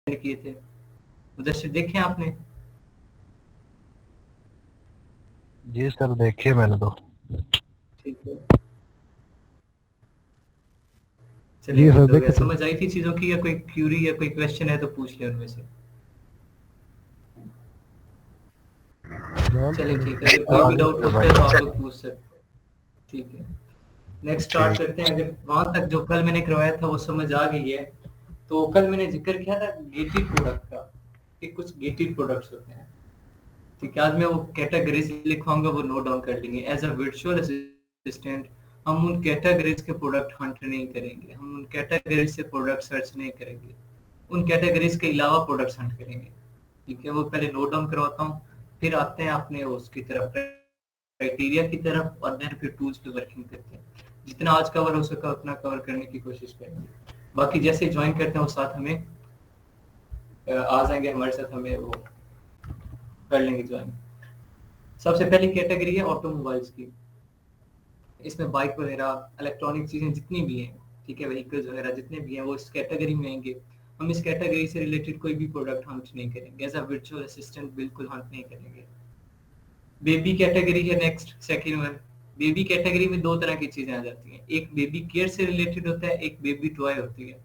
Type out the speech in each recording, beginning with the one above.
किए थे, उधर से देखे आपने? जी सर, देखिए मैंने तो। ठीक है, जी चलिए सर, मतलब देखे थे। समझ आई थी चीजों की, या कोई क्यूरी या कोई क्वेश्चन है तो पूछ ले उनमें से। हाँ, चलिए ठीक है, अगर कोई भी आगे डाउट बढ़िए होता है तो आप भाई। लोग पूछ सकते हैं। ठीक है, नेक्स्ट स्टार्ट ठीक। करते हैं। अगर वहां तक जो कल मैंने करवाया था वो समझ आ गई है, तो कल मैंने जिक्र किया था गेटेड प्रोडक्ट का, कि कुछ गेटेड प्रोडक्ट्स होते हैं। ठीक है, आज मैं वो कैटेगरीज लिखवाऊंगा, वो नोट डाउन कर लेंगे। एज अ वर्चुअल असिस्टेंट हम उन कैटेगरीज के प्रोडक्ट हंट नहीं करेंगे, हम उन कैटेगरीज से प्रोडक्ट सर्च नहीं करेंगे, उन कैटेगरीज के अलावा प्रोडक्ट्स हंट करेंगे। ठीक है, वो पहले नोट डाउन करवाता हूँ, फिर आते हैं अपने उसकी तरफ, क्राइटेरिया की तरफ, और देन फिर टूल्स पे वर्किंग करते हैं। जितना आज कवर हो सका उतना कवर करने की कोशिश करेंगे। बाकी जैसे ज्वाइन करते हैं वो साथ हमें आ जाएंगे हमारे साथ, हमें वो कर लेंगे ज्वाइन। सबसे पहली कैटेगरी है ऑटोमोबाइल्स की। इसमें बाइक वगैरह, इलेक्ट्रॉनिक चीजें जितनी भी हैं, ठीक है, व्हीकल्स वगैरह जितने भी हैं वो इस कैटेगरी में आएंगे। हम इस कैटेगरी से रिलेटेड कोई भी प्रोडक्ट हंट नहीं करेंगे, एज अ वर्चुअल असिस्टेंट बिल्कुल हंट नहीं करेंगे। बेबी कैटेगरी है next, second one. Baby category में दो तरह की चीजें आ जाती हैं, एक बेबी केयर से रिलेटेड होता है, एक बेबी टॉय होती है।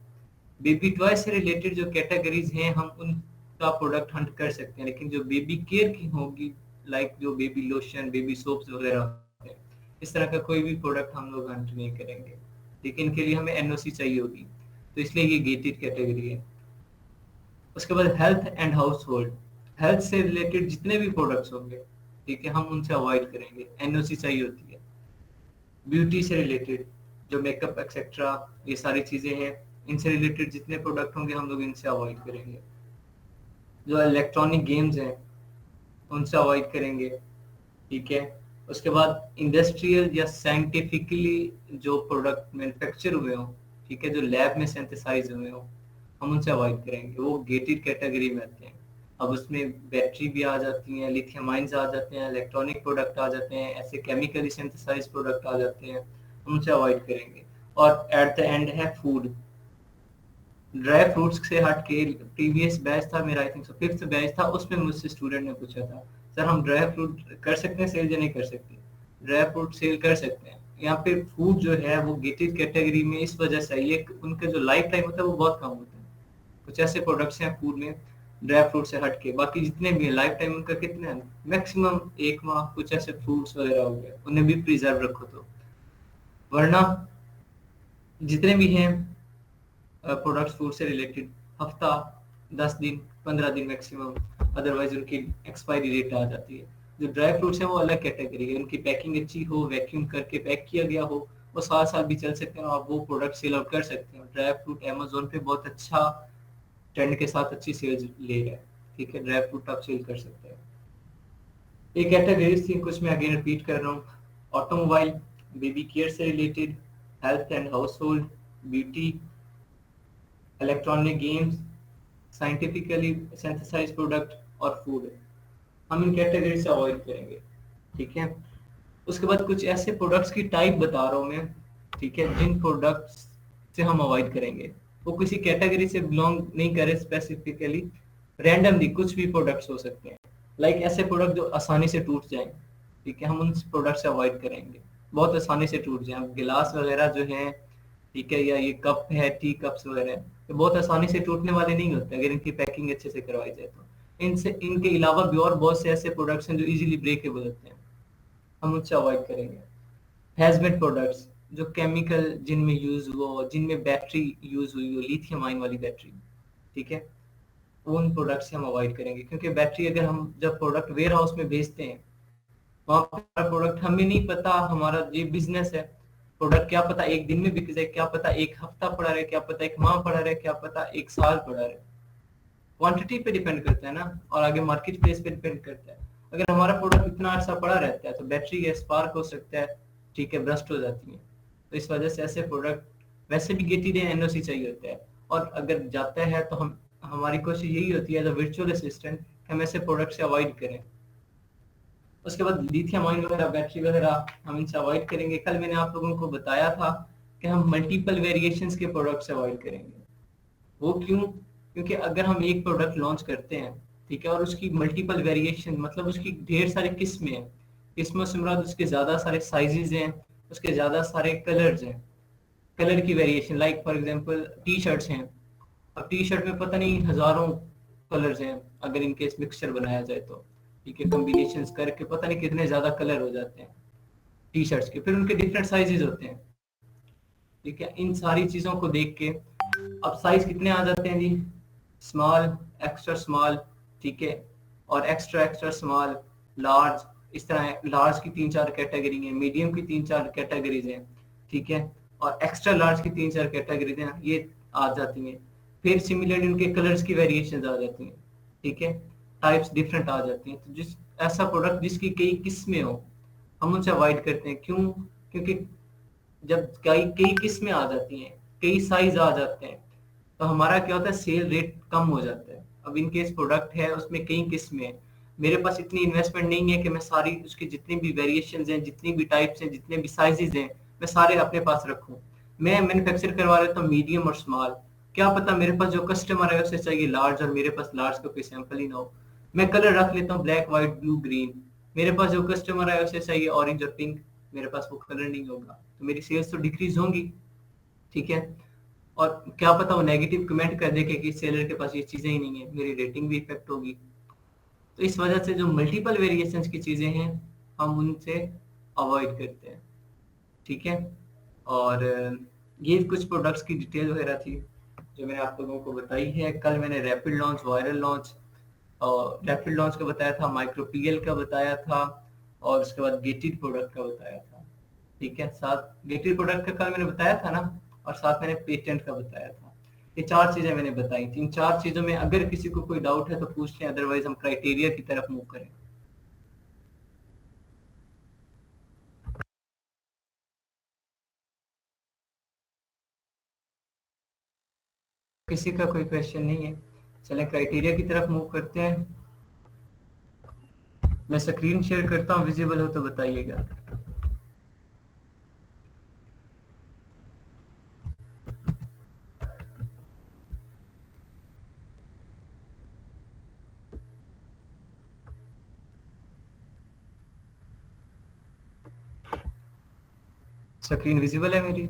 बेबी टॉय से रिलेटेड जो कैटेगरीज हैं हम उनका प्रोडक्ट हंट कर सकते हैं, लेकिन जो बेबी केयर की होगी, लाइक जो बेबी लोशन, बेबी सोप्स वगैरह होते हैं, इस तरह का कोई भी प्रोडक्ट हम लोग हंट नहीं करेंगे। लेकिन इनके लिए हमें एनओसी चाहिए होगी, तो इसलिए ये गेटेड कैटेगरी है। उसके बाद health and house hold, health से रिलेटेड जितने भी प्रोडक्ट्स होंगे, ठीक है, हम उनसे अवॉइड करेंगे, एनओसी चाहिए होती है। ब्यूटी से रिलेटेड जो मेकअप एक्सेट्रा, ये सारी चीजें हैं, इनसे रिलेटेड जितने प्रोडक्ट होंगे हम लोग इनसे अवॉइड करेंगे। जो इलेक्ट्रॉनिक गेम्स हैं उनसे अवॉइड करेंगे। ठीक है, उसके बाद इंडस्ट्रियल या साइंटिफिकली जो प्रोडक्ट मैन्युफैक्चर हुए हों, ठीक है, जो लैब में सिंथेसाइज हुए हों, हम उनसे अवॉइड करेंगे, वो गेटेड कैटेगरी में आते हैं। अब उसमें बैटरी भी आ जाती हैं, लिथियम आयंस आ जाते हैं, इलेक्ट्रॉनिक प्रोडक्ट आ जाते हैं, ऐसे केमिकली सिंथेसाइज प्रोडक्ट आ जाते हैं, हम उनसे अवॉइड करेंगे। और एट द एंड है फूड। ड्राई फ्रूट्स से हट के, प्रीवियस बैच था मेरा, I think so fifth batch था, उसमें मुझसे स्टूडेंट ने पूछा था, सर हम ड्राई फ्रूट कर सकते हैं सेल या नहीं कर सकते? ड्राई फ्रूट सेल कर सकते हैं। यहाँ पे फूड जो है वो गेटेड कैटेगरी में इस वजह से आई है कि उनका जो लाइफ टाइम होता है वो बहुत कम होता है। कुछ ऐसे प्रोडक्ट्स हैं फूड में ड्राई फ्रूट से हट के, बाकी जितने भी लाइफ टाइम उनका कितना है, मैक्सिमम 1 माह। कुछ ऐसे फ्रूट्स वगैरह हो गए, उन्हें भी प्रिजर्व रखो तो, वरना जितने भी हैं प्रोडक्ट्स फूड से रिलेटेड, हफ्ता, 10 दिन, 15 दिन मैक्सिमम, अदरवाइज उनकी एक्सपायरी डेट आ जाती है। जो ड्राई फ्रूट्स हैं वो अलग कैटेगरी है, उनकी पैकिंग अच्छी हो, वैक्यूम करके पैक किया गया हो, वो 7 साल भी चल सकते हैं, आप वो प्रोडक्ट सेल आउट कर सकते हैं। ड्राई फ्रूट अमेजोन पे बहुत अच्छा ट्रेंड के साथ अच्छी सेल्स ले रहा है। ठीक है, ड्राई फ्रूट आप सेल कर सकते हैं। ये कैटेगरीज थी कुछ, मैं अगेन रिपीट कर रहा हूँ। ऑटोमोबाइल, बेबी केयर से related, health and house hold, beauty, electronic games, scientifically synthesize product, और फूड। हम इन कैटेगरी से अवॉइड करेंगे। ठीक है, उसके बाद कुछ ऐसे प्रोडक्ट्स की टाइप बता रहा हूँ मैं, ठीक है, जिन प्रोडक्ट्स से हम अवॉइड करेंगे। वो किसी कैटेगरी से बिलोंग नहीं करे स्पेसिफिकली, रैंडमली कुछ भी प्रोडक्ट्स हो सकते हैं। लाइक ऐसे प्रोडक्ट जो आसानी से टूट जाएं, ठीक है, हम उन प्रोडक्ट से अवॉइड करेंगे, बहुत आसानी से टूट जाए। गिलास वगैरह जो है, ठीक है, या ये कप है, टी कप्स वगैरह, ये बहुत आसानी से टूटने वाले नहीं होते अगर इनकी पैकिंग अच्छे से करवाई जाए तो। इनसे, इनके अलावा भी और बहुत से ऐसे प्रोडक्ट्स हैं जो इजीली ब्रेकेबल होते हैं, हम उनसे अवॉइड करेंगे। हैजमेट प्रोडक्ट्स, जो केमिकल जिनमें यूज हुआ, जिनमें बैटरी यूज हुई हो, लिथियम आयन वाली बैटरी, ठीक है, उन प्रोडक्ट से हम अवॉइड करेंगे। क्योंकि बैटरी अगर हम जब प्रोडक्ट वेयर हाउस में भेजते हैं, वहां पर प्रोडक्ट हमें नहीं पता, हमारा ये बिजनेस है, प्रोडक्ट क्या पता एक दिन में बिक जाए, क्या पता एक हफ्ता पड़ा रहे, क्या पता 1 माह पड़ा रहे, क्या पता 1 साल पड़ा रहे। क्वांटिटी पे डिपेंड करता है ना, और आगे मार्केट प्लेस पे डिपेंड करता है। अगर हमारा प्रोडक्ट इतना अच्छा पड़ा रहता है तो बैटरी का स्पार्क हो सकता है, ठीक है, ब्रस्ट हो जाती है। तो इस वजह से ऐसे प्रोडक्ट वैसे भी गेटेड एनओसी चाहिए होता है, और अगर जाता है तो हम, हमारी कोशिश यही होती है एज अ वर्चुअल असिस्टेंट, हम ऐसे प्रोडक्ट से अवॉइड करें। उसके बाद लिथियम आयन वगैरह, बैटरी वगैरह, हम इनसे अवॉइड करेंगे। कल मैंने आप लोगों को बताया था कि हम मल्टीपल वेरिएशंस के प्रोडक्ट्स अवॉइड करेंगे। वो क्यों? क्योंकि अगर हम एक प्रोडक्ट लॉन्च करते हैं, ठीक है, और उसकी मल्टीपल वेरिएशन, मतलब उसकी ढेर सारी किस्में हैं, किस्मों से मुराद उसके ज्यादा सारे साइजेस हैं, उसके ज्यादा सारे कलर्स हैं, कलर की variation, like for example T shirts हैं, अब टी शर्ट में पता नहीं हजारों कलर्स हैं, अगर इनके मिक्सचर बनाया जाए तो, ठीक है, कॉम्बिनेशंस करके पता नहीं कितने ज्यादा कलर हो जाते हैं टी शर्ट्स के, फिर उनके डिफरेंट साइजेस होते हैं, ठीक है। इन सारी चीजों को देख के अब साइज कितने आ जाते हैं जी, स्मॉल, एक्स्ट्रा स्मॉल, ठीक है, और एक्स्ट्रा एक्स्ट्रा स्मॉल, लार्ज, इस तरह लार्ज की 3-4 कैटेगरी है, मीडियम की 3-4 कैटेगरीज हैं, ठीक है, और एक्स्ट्रा लार्ज की 3-4 कैटेगरीज हैं, ये आ जाती हैं। फिर सिमिलरली उनके कलर्स की वेरिएशंस आ जाती हैं, ठीक है, टाइप्स डिफरेंट आ जाती हैं। तो जिस ऐसा प्रोडक्ट जिसकी कई किस्में हो, हम उनसे अवॉइड करते हैं। क्यों? क्योंकि जब कई कई किस्में आ जाती हैं, कई साइज आ जाते हैं, तो हमारा क्या होता है, सेल रेट कम हो जाता है। अब इन केस प्रोडक्ट है उसमें कई किस्में हैं, मेरे पास इतनी इन्वेस्टमेंट नहीं है कि मैं सारी उसकी जितनी भी वेरिएशंस हैं, जितनी भी टाइप्स हैं, जितने भी साइजेस हैं, मैं सारे अपने पास रखूं। मैं मैन्युफैक्चर करवा लेता हूँ मीडियम और स्मॉल, क्या पता मेरे पास जो कस्टमर है उसे चाहिए लार्ज, और मेरे पास लार्ज का कोई सैंपल ही ना हो। मैं कलर रख लेता हूँ ब्लैक, व्हाइट, ब्लू, ग्रीन, मेरे पास जो कस्टमर है उसे चाहिए ऑरेंज और पिंक, मेरे पास वो कलर नहीं होगा, तो मेरी सेल्स तो डिक्रीज होंगी, ठीक है। और क्या पता वो नेगेटिव कमेंट कर दे कि सेलर के पास ये चीजें ही नहीं है, मेरी रेटिंग भी इफेक्ट होगी। तो इस वजह से जो मल्टीपल वेरिएशंस की चीजें हैं, हम उनसे अवॉइड करते हैं, ठीक है। और ये कुछ प्रोडक्ट्स की डिटेल वगैरह थी जो मैंने आप लोगों को बताई है। कल मैंने रैपिड लॉन्च, वायरल लॉन्च, और रैपिड लॉन्च का बताया था, माइक्रो पीएल का बताया था, और उसके बाद गेटेड प्रोडक्ट का बताया था, ठीक है। साथ गेटेड प्रोडक्ट का कल मैंने बताया था ना, और साथ मैंने पेटेंट का बताया था। ये 4 चीजें मैंने बताई थी। इन 4 चीजों में अगर किसी को कोई डाउट है तो पूछ लें, अदरवाइज हम क्राइटेरिया की तरफ मूव करें। किसी का कोई क्वेश्चन नहीं है, चलें क्राइटेरिया की तरफ मूव करते हैं। मैं स्क्रीन शेयर करता हूँ, विजिबल हो तो बताइएगा। स्क्रीन विजिबल है मेरी?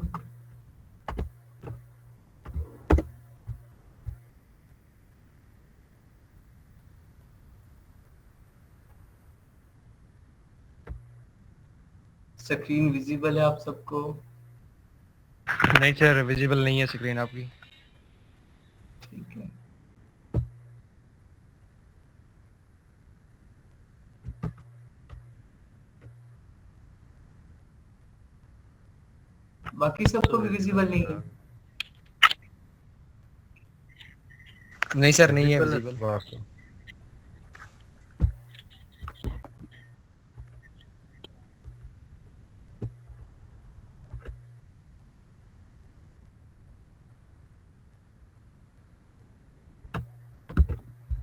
स्क्रीन विजिबल है आप सबको? नहीं सर, विजिबल नहीं है स्क्रीन आपकी। ठीक है, बाकी सबको भी विजिबल नहीं है? नहीं सर, नहीं है विजिबल। बस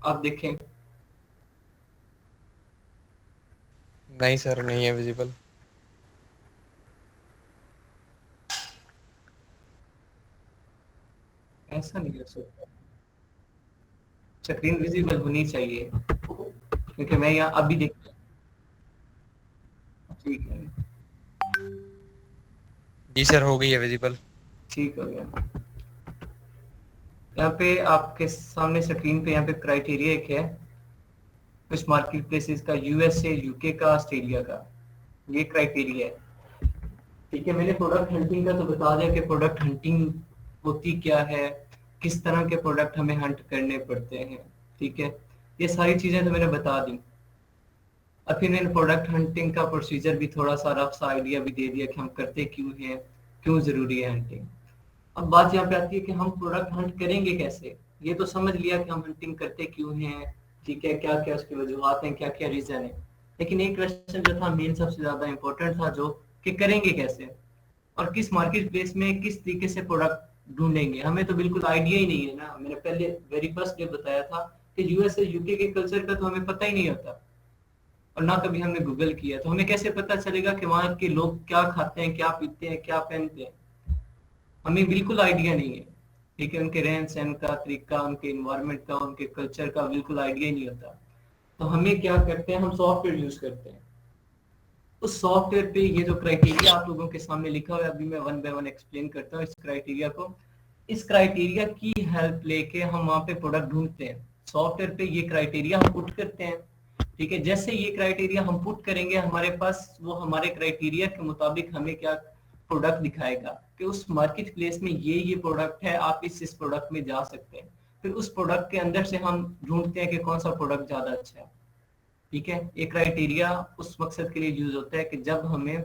आप देखें। नहीं सर, नहीं है विजिबल। ऐसा नहीं हो सकता, स्क्रीन विजिबल होनी चाहिए, क्योंकि मैं यहाँ अभी देख, ठीक है, जी सर, हो गई है विजिबल। ठीक हो गया। यहाँ पे आपके सामने स्क्रीन पे यहाँ पे क्राइटेरिया एक है, कुछ मार्केट प्लेसेस का, यूएसए, यूके का, ऑस्ट्रेलिया का, ये क्राइटेरिया है, ठीक है। मैंने प्रोडक्ट हंटिंग का तो बता दिया कि प्रोडक्ट हंटिंग होती क्या है, किस तरह के प्रोडक्ट हमें हंट करने पड़ते हैं, ठीक है, ये सारी चीजें तो मैंने बता दी। और फिर मैंने प्रोडक्ट हंटिंग का प्रोसीजर भी थोड़ा सा रफ सा आइडिया भी दे दिया कि हम करते क्यों हैं, क्यों जरूरी है हंटिंग। अब बात यहाँ पे आती है कि हम प्रोडक्ट हंट करेंगे कैसे। ये तो समझ लिया कि हम हंटिंग करते क्यों हैं, ठीक है, क्या क्या उसकी वजूहत हैं, क्या क्या रीजन है, लेकिन एक क्वेश्चन जो था मेन सबसे ज्यादा इंपॉर्टेंट था, जो कि करेंगे कैसे, और किस मार्केट प्लेस में किस तरीके से प्रोडक्ट ढूंढेंगे। हमें तो बिल्कुल आइडिया ही नहीं है ना, मैंने पहले वेरी फर्स्ट डे बताया था कि यूएसए यूके के कल्चर का तो हमें पता ही नहीं होता, और ना कभी हमने गूगल किया, तो हमें कैसे पता चलेगा कि वहाँ के लोग क्या खाते हैं, क्या पीते हैं, क्या पहनते हैं, हमें बिल्कुल आइडिया नहीं है। ठीक है, उनके रहन सहन का तरीका, उनके इन्वायरमेंट का, उनके कल्चर का बिल्कुल आइडिया नहीं होता। तो हमें क्या करते हैं, हम सॉफ्टवेयर यूज करते हैं। उस सॉफ्टवेयर पे ये जो क्राइटेरिया आप लोगों के सामने लिखा हुआ है, अभी मैं वन बाय वन एक्सप्लेन करता हूँ इस क्राइटेरिया को। इस क्राइटेरिया की हेल्प लेके हम वहाँ पे प्रोडक्ट ढूंढते हैं। सॉफ्टवेयर पे ये क्राइटेरिया हम पुट करते हैं, ठीक है। जैसे ये क्राइटेरिया हम पुट करेंगे हमारे पास, वो हमारे क्राइटेरिया के मुताबिक हमें क्या प्रोडक्ट दिखाएगा कि उस मार्केट प्लेस में ये प्रोडक्ट है, आप इस प्रोडक्ट में जा सकते हैं। फिर उस प्रोडक्ट के अंदर से हम ढूंढते हैं कि कौन सा प्रोडक्ट ज्यादा अच्छा है, ठीक है। ये क्राइटेरिया उस मकसद के लिए यूज होता है कि जब हमें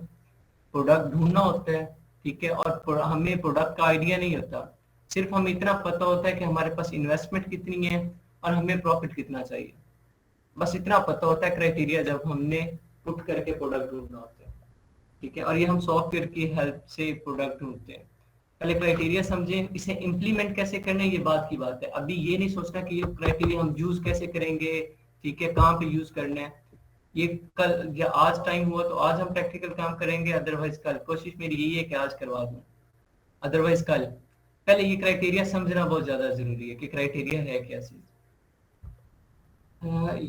प्रोडक्ट ढूंढना होता है, ठीक है, और हमें प्रोडक्ट का आइडिया नहीं होता, सिर्फ हमें इतना पता होता है कि हमारे पास इन्वेस्टमेंट कितनी है और हमें प्रॉफिट कितना चाहिए, बस इतना पता होता है क्राइटेरिया जब हमने पुट करके प्रोडक्ट ढूंढना होता है, ठीक है। और ये हम सॉफ्टवेयर की हेल्प से प्रोडक्ट ढूंढते हैं। पहले क्राइटेरिया समझें, इसे इम्प्लीमेंट कैसे करना है ये बात की बात है। अभी ये नहीं सोचना कि ये क्राइटेरिया हम यूज कैसे करेंगे, ठीक है, कहाँ पे यूज करना है। ये कल या आज टाइम हुआ तो आज हम प्रैक्टिकल काम करेंगे, अदरवाइज कल। कोशिश मेरी यही है कि आज करवा दूं, अदरवाइज कल। पहले ये क्राइटेरिया समझना बहुत ज्यादा जरूरी है कि क्राइटेरिया है क्या चीज।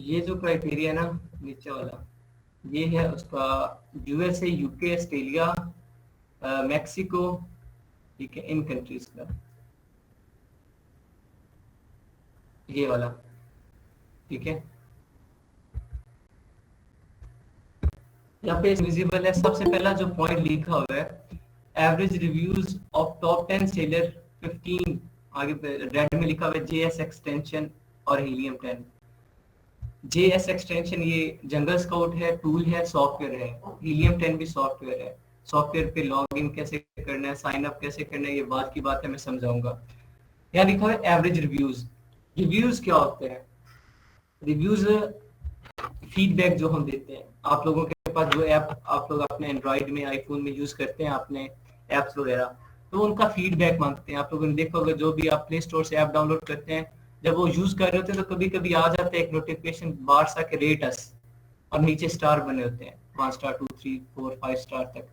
ये जो क्राइटेरिया ना नीचे वाला, ये है उसका यूएसए, यूके, ऑस्ट्रेलिया, मैक्सिको, ठीक है, इन कंट्रीज का ये वाला, ठीक है। यहाँ पे विजिबल है। सबसे पहला जो पॉइंट लिखा हुआ है, average reviews of top 10 seller 15, आगे रेड में लिखा हुआ है जेएस एक्सटेंशन और हीलियम 10। जेएस एक्सटेंशन ये जंगल स्काउट है, टूल है, सॉफ्टवेयर है। हीलियम 10 भी सॉफ्टवेयर है। सॉफ्टवेयर पे लॉग इन कैसे करना है, साइन अप कैसे करना है, ये बात की बात है, मैं समझाऊंगा। यहाँ लिखा हुआ है एवरेज रिव्यूज। रिव्यूज क्या होते हैं? रिव्यूज फीडबैक जो हम देते हैं। आप लोगों के पास जो ऐप आप लोग अपने एंड्रॉइड में, आईफोन में यूज करते हैं अपने एप्स वगैरह, तो उनका फीडबैक मांगते हैं। आप लोगों ने देखा होगा जो भी आप प्ले स्टोर से ऐप डाउनलोड करते हैं, जब वो यूज कर रहे होते हैं तो कभी कभी आ जाता है एक नोटिफिकेशन बार सा के रेट अस, और नीचे स्टार बने होते हैं 1 स्टार 2 3 4 5 स्टार तक।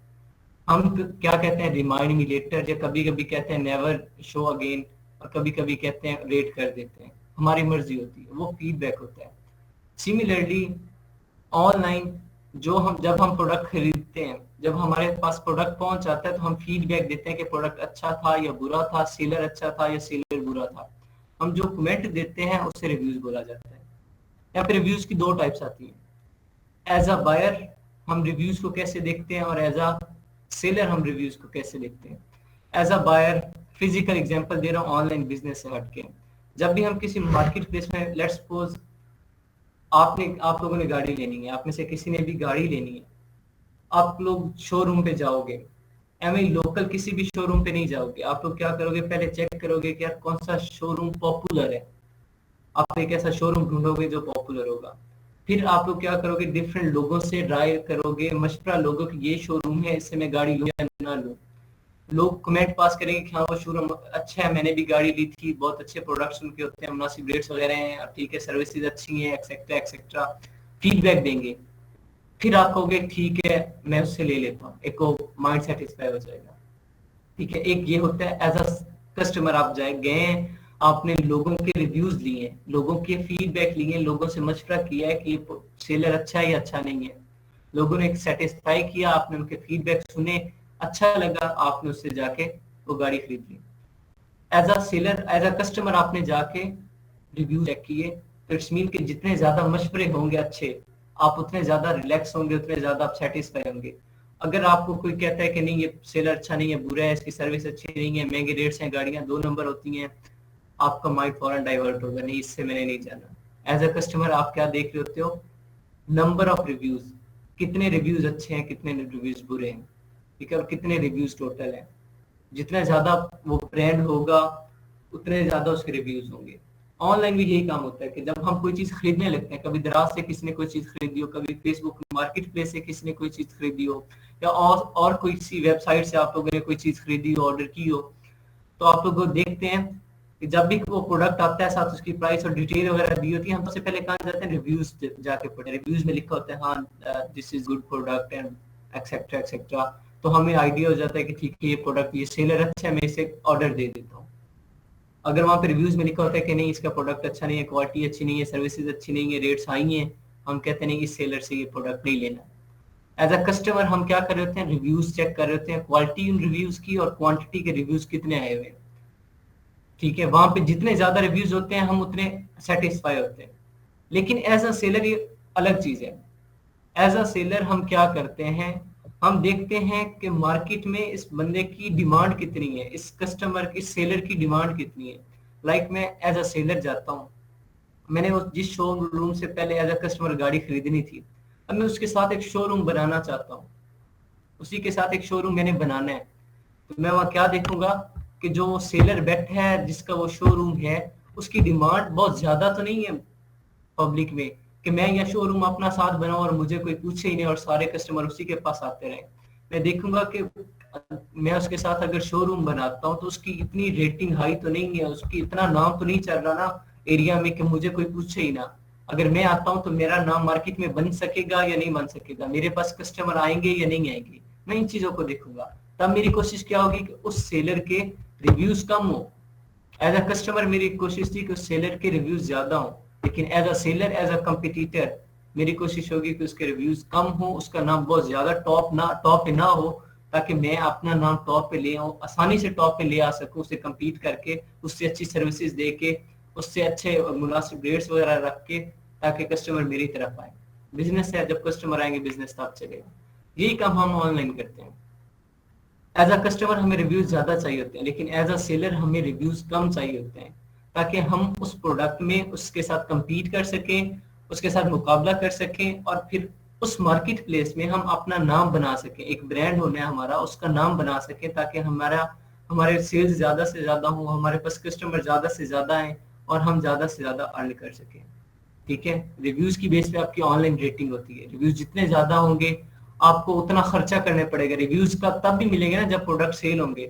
हम क्या कहते हैं, रिमाइंड मी लेटर, या कभी कभी कहते हैं नेवर शो अगेन, और कभी कभी कहते हैं रेट कर देते हैं। हमारी मर्जी होती है, वो फीडबैक होता है। सिमिलरली ऑनलाइन जो हम जब हम प्रोडक्ट खरीदते हैं, जब हमारे पास प्रोडक्ट पहुंच जाता है तो हम फीडबैक देते हैं कि प्रोडक्ट अच्छा था या बुरा था, सेलर अच्छा था या सेलर बुरा था। हम जो कमेंट देते हैं उससे रिव्यूज बोला जाता है। यहाँ पे रिव्यूज की दो टाइप्स आती हैं। एज अ बायर हम रिव्यूज को कैसे देखते हैं, और एज अ सेलर हम रिव्यूज को कैसे देखते हैं। As a buyer, physical example दे रहा हूँ ऑनलाइन बिजनेस से हटके। जब भी हम किसी मार्केट प्लेस में, लेट्स सपोज आप लोगों ने गाड़ी लेनी है, आप में से किसी ने भी गाड़ी लेनी है, आप लोग शोरूम पे जाओगे, एम लोकल किसी भी शोरूम पे नहीं जाओगे। आप लोग क्या करोगे, पहले चेक करोगे कि यार कौन सा शोरूम पॉपुलर है। आप एक ऐसा शोरूम ढूंढोगे जो पॉपुलर होगा। फिर आप लोग क्या करोगे, डिफरेंट लोगों से राय करोगे, मशवरा लोगों की ये शोरूम है, इससे मैं गाड़ी लूं या ना लूं। लोग कमेंट पास करेंगे कि हाँ वो शोरूम अच्छा है, मैंने भी गाड़ी ली थी, बहुत अच्छे प्रोडक्ट्स उनके होते हैं, मुनासिब रेट्स वगैरह हैं, ठीक है, सर्विसेज अच्छी हैं, एक्सेट्रा एक्सेट्रा। फीडबैक देंगे। फिर आप कहोगे ठीक है मैं उससे ले लेता हूँ, एक को माइंड सेटिस्फाई हो जाएगा, ठीक है। एक ये होता है एज अ कस्टमर, आप गए, आपने लोगों के रिव्यूज लिए, लोगों के फीडबैक लिए, लोगों से मशवरा किया है कि ये सेलर अच्छा है या अच्छा नहीं है। लोगों ने सेटिस्फाई किया, आपने उनके फीडबैक सुने, अच्छा लगा, आपने उससे जाके वो गाड़ी खरीद ली। As a seller, as a customer आपने जाके रिव्यू चेक किए, तो इट्स मीन कि जितने ज्यादा मशवरे होंगे अच्छे, आप उतने ज्यादा रिलैक्स होंगे, उतने ज्यादा आप सेटिस्फाई होंगे। अगर आपको कोई कहता है कि नहीं ये सेलर अच्छा नहीं है, बुरा है, इसकी सर्विस अच्छी नहीं है, महंगे रेट्स हैं, गाड़ियां 2 नंबर होती हैं, आपका माइंड फौरन डाइवर्ट होगा, नहीं इससे मैंने नहीं जाना। एज अ कस्टमर आप क्या देख रहे होते हो, नंबर ऑफ रिव्यूज, कितने रिव्यूज अच्छे हैं, कितने रिव्यूज बुरे हैं, ठीक है, और कितने रिव्यूज टोटल हैं। जितना ज्यादा वो ब्रांड होगा उतने ज्यादा उसके रिव्यूज होंगे। ऑनलाइन भी यही काम होता है कि जब हम कोई चीज खरीदने लगते हैं, कभी दराज से किसी ने कोई चीज खरीदी हो, कभी फेसबुक मार्केट प्लेस से किसी ने कोई चीज खरीदी हो, या और कोई सी वेबसाइट से आप लोगों ने कोई चीज खरीदी हो, ऑर्डर की हो, तो आप लोग देखते हैं कि जब भी वो प्रोडक्ट आता है साथ उसकी प्राइस और डिटेल वगैरह दी होती है, हम सबसे पहले कहाँ जाते हैं, रिव्यूज जाके पढ़े। रिव्यूज में लिखा होता है हाँ this is good product and etcetera etcetera. तो हमें आइडिया हो जाता है कि ठीक है ये प्रोडक्ट, ये सेलर अच्छा है, मैं इसे ऑर्डर दे देता हूँ, अगर वहाँ पे रिव्यूज में लिखा होता है कि नहीं इसका प्रोडक्ट अच्छा नहीं है, क्वालिटी अच्छी नहीं है, सर्विसेज अच्छी नहीं है, रेट्स हाई हैं, हम कहते नहीं इस सेलर से ये प्रोडक्ट नहीं लेना। एज अ कस्टमर हम क्या कर रहे होते हैं, रिव्यूज चेक कर रहे होते हैं, क्वालिटी उन रिव्यूज की और क्वांटिटी के रिव्यूज कितने आए हुए हैं। ठीक है, वहां पे जितने ज्यादा रिव्यूज होते हैं हम उतने सेटिस्फाई होते हैं। लेकिन एज अ सेलर ये अलग चीज है। एज अ सेलर हम क्या करते हैं, हम देखते हैं कि मार्केट में इस बंदे की डिमांड कितनी है, इस कस्टमर इस सेलर की डिमांड कितनी है। लाइक मैं एज अ सेलर जाता हूँ, मैंने उस जिस शोरूम से पहले एज अ कस्टमर गाड़ी खरीदनी थी, अब मैं उसके साथ एक शोरूम बनाना चाहता हूँ, उसी के साथ एक शोरूम मैंने बनाना है। तो मैं वहाँ क्या देखूंगा कि जो सेलर बैठा है जिसका वो शोरूम है, उसकी डिमांड बहुत ज्यादा तो नहीं है पब्लिक में कि मैं यह शोरूम अपना साथ बनाऊं और मुझे कोई पूछे ही नहीं और सारे कस्टमर उसी के पास आते रहे। मैं देखूंगा कि मैं उसके साथ अगर शोरूम बनाता हूं तो उसकी इतनी रेटिंग हाई तो नहीं है, उसकी इतना नाम तो नहीं चल रहा ना एरिया में कि मुझे कोई पूछे ही ना। अगर मैं आता हूं तो मेरा नाम मार्केट में बन सकेगा या नहीं बन सकेगा, मेरे पास कस्टमर आएंगे या नहीं आएंगे, मैं इन चीजों को देखूंगा। तब मेरी कोशिश क्या होगी कि उस सेलर के रिव्यूज कम हो। एज अ कस्टमर मेरी कोशिश थी कि उस सेलर के रिव्यूज ज्यादा हो, लेकिन as a seller as a competitor मेरी कोशिश होगी कि उसके रिव्यूज कम हो, उसका नाम बहुत ज्यादा टॉप पे ना हो, ताकि मैं अपना नाम टॉप पे ले आऊं, आसानी से टॉप पे ले आ सकूं, उससे compete करके, उससे अच्छी सर्विसेज दे के, उससे अच्छे और मुनासिब रेट्स वगैरह रख के, ताकि कस्टमर मेरी तरफ आए। बिजनेस है, जब कस्टमर आएंगे बिजनेस तब चलेगा। यही काम हम ऑनलाइन करते हैं। एज अ कस्टमर हमें रिव्यूज ज्यादा चाहिए होते हैं, लेकिन एज अ सेलर हमें रिव्यूज कम चाहिए होते हैं, ताकि हम उस प्रोडक्ट में उसके साथ compete कर सकें, उसके साथ मुकाबला कर सकें, और फिर उस मार्केट प्लेस में हम अपना नाम बना सकें। एक ब्रांड होना है हमारा, उसका नाम बना सकें, ताकि हमारे सेल्स ज्यादा से ज्यादा हो, हमारे पास कस्टमर ज्यादा से ज्यादा आए और हम ज्यादा से ज्यादा अर्न कर सकें। ठीक है, रिव्यूज की बेस पे आपकी ऑनलाइन रेटिंग होती है। रिव्यूज जितने ज्यादा होंगे आपको उतना खर्चा करने पड़ेगा। रिव्यूज का तब भी मिलेंगे ना जब प्रोडक्ट सेल होंगे।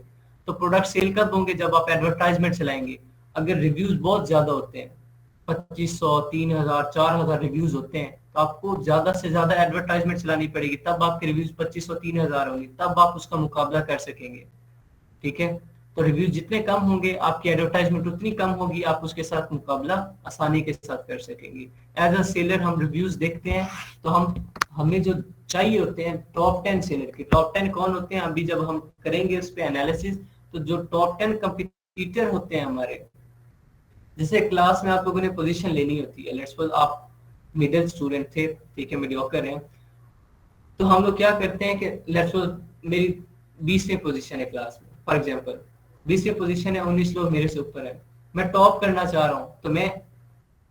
तो प्रोडक्ट सेल कब होंगे, जब आप एडवर्टाइजमेंट चलाएंगे। अगर रिव्यूज बहुत ज्यादा होते हैं, 2500 3000 4000 रिव्यूज होते हैं, तो आपको ज्यादा से ज्यादा एडवर्टाइजमेंट चलानी पड़ेगी, तब आपके रिव्यूज 2500 3000 होंगे, तब आप उसका मुकाबला कर सकेंगे। ठीक है, तो रिव्यूज जितने कम होंगे आपकी एडवर्टाइजमेंट उतनी कम होगी, आप उसके साथ मुकाबला आसानी के साथ कर सकेंगे। एज अ सेलर हम रिव्यूज देखते हैं, तो हमें जो चाहिए होते हैं टॉप 10 सेलर के। टॉप 10 कौन होते हैं, अभी जब हम करेंगे उस पर एनालिसिस, तो जो टॉप 10 कंपटीटर होते हैं हमारे, जैसे क्लास में आप लोगों ने पोजीशन लेनी होती है, लेट्स सपोज आप मिडिल स्टूडेंट थे, ठीक है, मीडियोकर हैं, तो हम लोग क्या करते हैं कि लेट्स सपोज मेरी 20वीं पोजीशन है क्लास में, फॉर एग्जांपल 20वीं पोजीशन है, 19 लोग मेरे से ऊपर है, मैं टॉप करना चाह रहा हूँ, तो मैं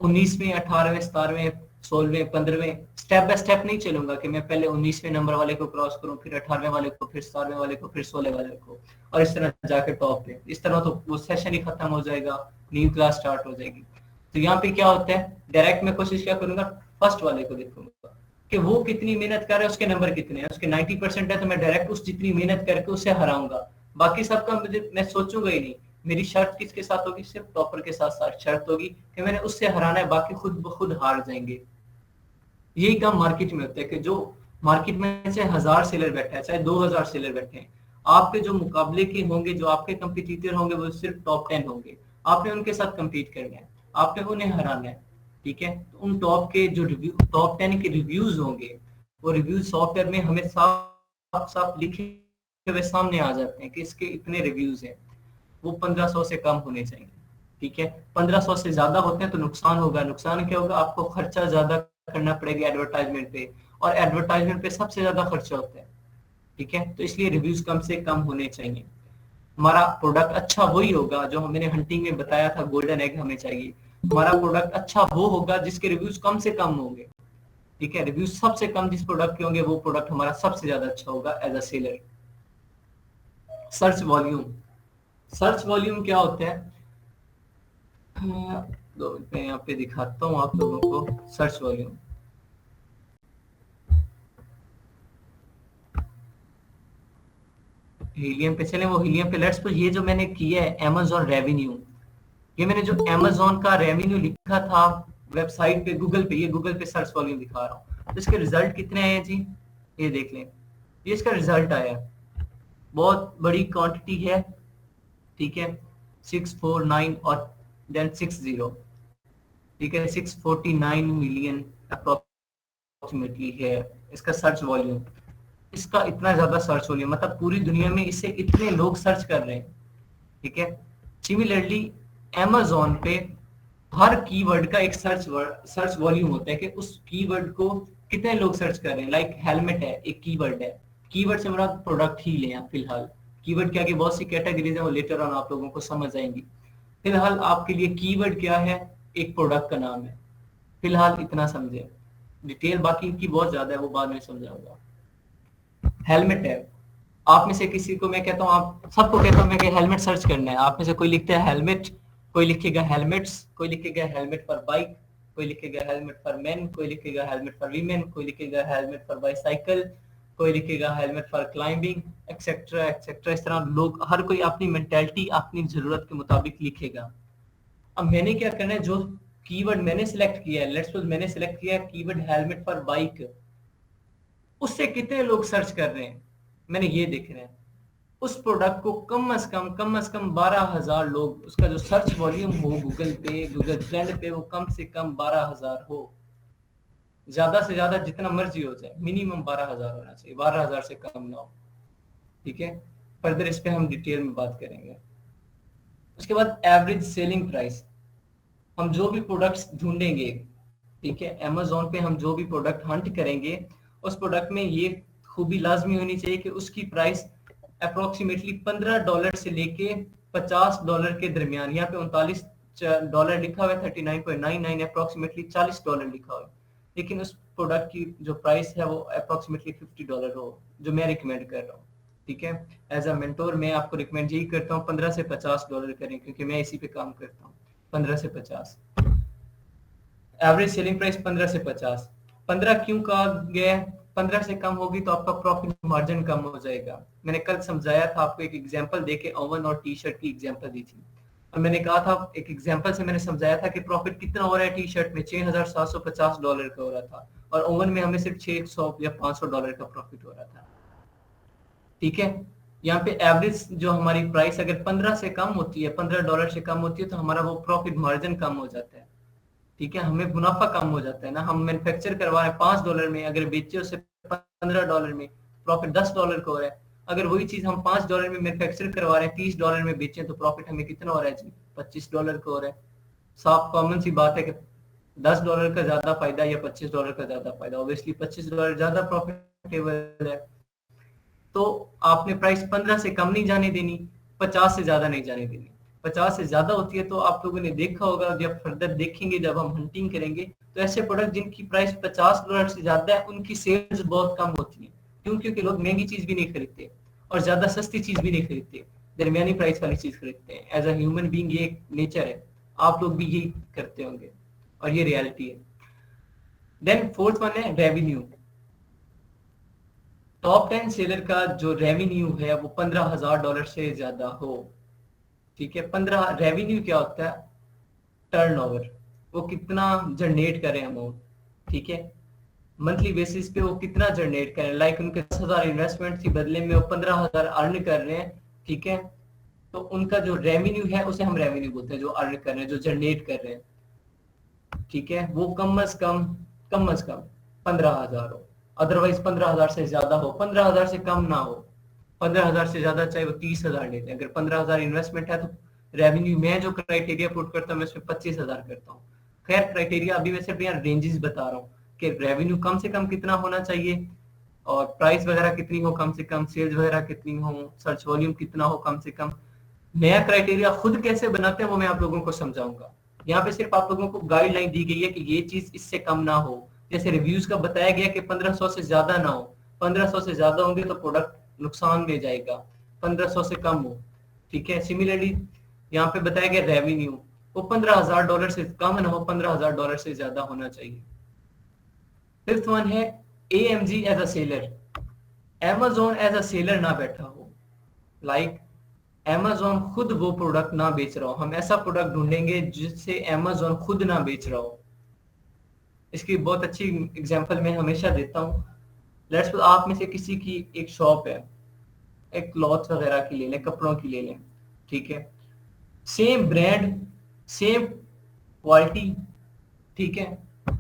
19वें 18वें 17वें 16वें 15वें स्टेप बाय स्टेप नहीं चलूंगा कि मैं पहले 19वें नंबर वाले को क्रॉस करूं, फिर 18वें वाले को, फिर 17वें वाले को, फिर 16 वाले को, और इस तरह जाके टॉप पे। इस तरह तो वो सेशन ही खत्म हो जाएगा, न्यू क्लास स्टार्ट हो जाएगी। तो यहाँ पे क्या होता है, डायरेक्ट मैं कोशिश क्या करूंगा, फर्स्ट वाले को देखूंगा कि वो कितनी मेहनत कर रहा है, उसके नंबर कितने हैं, उसके 90% है, तो मैं डायरेक्ट उस जितनी मेहनत करके उसे हराऊंगा। बाकी सबका मुझे मैं सोचूंगा ही नहीं। मेरी शर्त किसके साथ होगी, सिर्फ टॉपर के साथ साथ शर्त होगी कि मैंने उससे हराना है, बाकी खुद ब खुद हार जाएंगे। यही काम मार्केट में होता है कि जो मार्केट में चाहे 1000 सेलर बैठा है, चाहे 2000 सेलर बैठे हैं, आपके जो मुकाबले के होंगे, जो आपके कंपटीटर होंगे, वो सिर्फ टॉप 10 होंगे। आपने उनके साथ कम्पीट करना है, आपने उन्हें हराना है। ठीक है, तो उन टॉप के जो रिव्यू टॉप 10 के रिव्यूज होंगे, वो रिव्यूज सॉफ्टवेयर में हमें साफ साफ लिखे हुए सामने आ जाते हैं कि इसके इतने रिव्यूज हैं, वो 1500 से कम होने चाहिए। ठीक है, 1500 से ज्यादा होते हैं तो नुकसान होगा। नुकसान क्या होगा, आपको खर्चा ज्यादा करना पड़ेगा एडवर्टाइजमेंट पे, और एडवर्टाइजमेंट पे सबसे ज्यादा खर्चा होता है। ठीक है, तो इसलिए रिव्यूज कम से कम होने चाहिए। हमारा प्रोडक्ट अच्छा वही होगा जो मैंने हंटिंग में बताया था, गोल्डन एग हमें चाहिए। हमारा प्रोडक्ट अच्छा वो होगा जिसके रिव्यूज कम से कम होंगे। ठीक है, रिव्यूज सबसे कम जिस प्रोडक्ट के होंगे, वो प्रोडक्ट हमारा सबसे ज्यादा अच्छा होगा as a seller. Search volume, search volume क्या होता है, दो मैं यहाँ पे दिखाता हूँ आप लोगों को सर्च वॉल्यूम। हीलियम पे चले, वो हीलियम पे लेट्स ये जो मैंने किया है अमेजोन रेवेन्यू, ये मैंने जो अमेजोन का रेवेन्यू लिखा था वेबसाइट पे, गूगल पे, ये गूगल पे सर्च वॉल्यूम दिखा रहा हूँ। तो इसके रिजल्ट कितने आए हैं जी, ये देख लें, ये इसका रिजल्ट आया, बहुत बड़ी क्वांटिटी है। ठीक है, 649 और देन 60, ठीक है, 649 मिलियन अप्रोक्सीमेटली है इसका सर्च वॉल्यूम। इसका इतना ज्यादा सर्च वॉल्यूम, मतलब पूरी दुनिया में इसे इतने लोग सर्च कर रहे हैं, ठीक है। सिमिलरली Amazon पे हर कीवर्ड का एक सर्च वॉल्यूम होता है कि उस कीवर्ड को कितने लोग सर्च कर रहे हैं। लाइक हेलमेट है, एक कीवर्ड है, कीवर्ड से मेरा प्रोडक्ट ही लें आप फिलहाल। कीवर्ड के आगे बहुत सी कैटेगरीज है, वो लेटर ऑन आप लोगों को समझ आएंगी। फिलहाल आपके लिए कीवर्ड क्या है, एक प्रोडक्ट का नाम है। फिलहाल इतना समझे, डिटेल बाकी की बहुत ज्यादा है, वो बाद में समझाऊंगा। हेलमेट है, आप में से किसी को मैं कहता हूँ, आप सबको कहता हूँ मैं कि हेलमेट सर्च करना है, आप में से कोई लिखता है हेलमेट, कोई लिखेगा हेलमेट्स, कोई लिखेगा हेलमेट फॉर बाइक, कोई लिखेगा हेलमेट फॉर मेन, कोई लिखेगा हेलमेट फॉर वीमेन, कोई लिखेगा हेलमेट फॉर बाईसाइकिल, कोई लिखेगा helmet for climbing, etcetera etcetera. इस तरह लोग हर कोई अपनी मेंटालिटी अपनी जरूरत के मुताबिक लिखेगा। अब मैंने क्या करना है, जो कीवर्ड मैंने सिलेक्ट किया है, लेट्स सपोज मैंने सिलेक्ट किया है कीवर्ड हेलमेट फॉर बाइक, उससे कितने लोग सर्च कर रहे हैं मैंने ये देखना है। उस प्रोडक्ट को कम से कम 12,000 लोग, उसका जो सर्च वॉल्यूम हो गूगल पे, गूगल ट्रेंड पे, वो कम से कम 12,000 हो। ज्यादा से ज्यादा जितना मर्जी हो जाए, मिनिमम 12,000 होना चाहिए, 12,000 से कम ना हो, ठीक है। फर्दर इस पे हम डिटेल में बात करेंगे। उसके बाद एवरेज सेलिंग प्राइस, हम जो भी प्रोडक्ट्स ढूंढेंगे, ठीक है, Amazon पे हम जो भी प्रोडक्ट हंट करेंगे, उस प्रोडक्ट में ये खूबी लाजमी होनी चाहिए कि उसकी प्राइस अप्रोक्सीमेटली $15 से लेके $50 के दरमियान। यहाँ पे $39 लिखा हुआ है, 39.99, अप्रोक्सीमेटली $40 लिखा हुआ है, लेकिन उस प्रोडक्ट की जो प्राइस है वो अप्रोक्सीमेटली $50 हो, जो मैं रिकमेंड कर रहा हूँ, ठीक है। एज अ मेंटोर मैं आपको रिकमेंड यही करता हूँ, $15 से $50 करें, क्योंकि मैं इसी पे काम करता हूँ। 15 से 50 एवरेज सेलिंग प्राइस, 15 से 50। 15 क्यों कहा गया, 15 से कम होगी तो आपका प्रॉफिट मार्जिन कम हो जाएगा। मैंने कल समझाया था आपको, एक एग्जांपल देके ओवन और टी शर्ट की एग्जांपल दी थी, और मैंने कहा था एक एग्जांपल से मैंने समझाया था कि प्रॉफिट कितना हो रहा है। टी शर्ट में $6,750 का हो रहा था, और ओवन में हमें सिर्फ 600 या $500 का प्रॉफिट हो रहा था, ठीक है। यहाँ पे एवरेज जो हमारी प्राइस अगर 15 से कम होती है, $15 से कम होती है, तो हमारा वो प्रॉफिट मार्जिन कम हो जाता है, ठीक है। हमें मुनाफा कम हो जाता है ना। हम मैन्युफैक्चर करवा रहे हैं $5 में, अगर बेचे उसे $15 में, प्रॉफिट $10 का हो रहा है। अगर वही चीज हम $5 में मैन्युफैक्चर करवा रहे हैं, $30 में बेचें, तो प्रॉफिट हमें कितना हो रहा है जी, $25 का हो रहा है। साफ कॉमन सी बात है कि $10 का ज्यादा फायदा या $25 का ज्यादा फायदा, ऑब्वियसली $25 ज्यादा प्रॉफिटेबल है। तो आपने प्राइस 15 से कम नहीं जाने देनी, 50 से ज्यादा नहीं जाने देनी। 50 से ज्यादा होती है तो आप लोगों ने देखा होगा, जब फर्दर देखेंगे, जब हम हंटिंग करेंगे, तो ऐसे प्रोडक्ट जिनकी प्राइस $50 से ज्यादा है, उनकी सेल्स बहुत कम होती है। क्यों? क्योंकि लोग महंगी चीज भी नहीं खरीदते और ज्यादा सस्ती चीज भी नहीं खरीदते, दरमियानी प्राइस वाली चीज खरीदते हैं। एज अ ह्यूमन बीइंग ये एक नेचर है, आप लोग भी यही करते होंगे और ये रियलिटी है। देन फोर्थ वन है रेवेन्यू। टॉप 10 सेलर का जो रेवेन्यू है वो $15,000 से ज्यादा हो, ठीक है। 15 रेवेन्यू क्या होता है, टर्नओवर, वो कितना जनरेट करें अमाउंट, ठीक है। मंथली बेसिस पे वो कितना जनरेट करें, लाइक उनके 10,000 इन्वेस्टमेंट थी, बदले में वो 15,000 अर्न कर रहे हैं, ठीक है। तो उनका जो रेवेन्यू है उसे हम रेवेन्यू बोलते हैं, जो अर्न कर रहे हैं, जो जनरेट कर रहे हैं, ठीक है। वो कम अज कम 15,000 हो, अदरवाइज 15,000 से ज्यादा हो, 15,000 से कम ना हो। 15,000 से ज्यादा चाहे वो 30,000 ले लें, अगर 15,000 इन्वेस्टमेंट है तो रेवेन्यू मैं जो क्राइटेरिया पुट करता हूँ मैं इसमें 25,000 करता हूँ। खैर क्राइटेरिया अभी मैं सिर्फ यहाँ रेंजेस बता रहा हूँ कि रेवेन्यू कम से कम कितना होना चाहिए, और प्राइस वगैरह कितनी हो कम से कम, सेल्स वगैरह कितनी हो, सर्च वॉल्यूम कितना हो कम से कम। नया क्राइटेरिया खुद कैसे बनाते हैं वो मैं आप लोगों को समझाऊंगा। यहाँ पे सिर्फ आप लोगों को गाइडलाइन दी गई है कि ये चीज इससे कम ना हो। जैसे रिव्यूज का बताया गया कि 1500 से ज्यादा ना हो, 1500 से ज्यादा होंगे तो प्रोडक्ट नुकसान में जाएगा, 1500 से कम हो, ठीक है। सिमिलरली यहाँ पे बताया गया रेवेन्यू वो $15,000 से कम ना हो, $15,000 से ज्यादा होना चाहिए। फिफ्थ वन है AMG as a seller, Amazon as a seller ना बैठा हो, लाइक Amazon खुद वो प्रोडक्ट ना बेच रहा हो। हम ऐसा प्रोडक्ट ढूंढेंगे जिससे Amazon खुद ना बेच रहा हो। इसकी बहुत अच्छी एग्जांपल मैं हमेशा देता हूँ। लेट्स आप में से किसी की एक शॉप है, एक क्लॉथ वगैरह की ले लें, कपड़ों की ले लें, ठीक है। सेम ब्रांड, सेम क्वालिटी, ठीक है,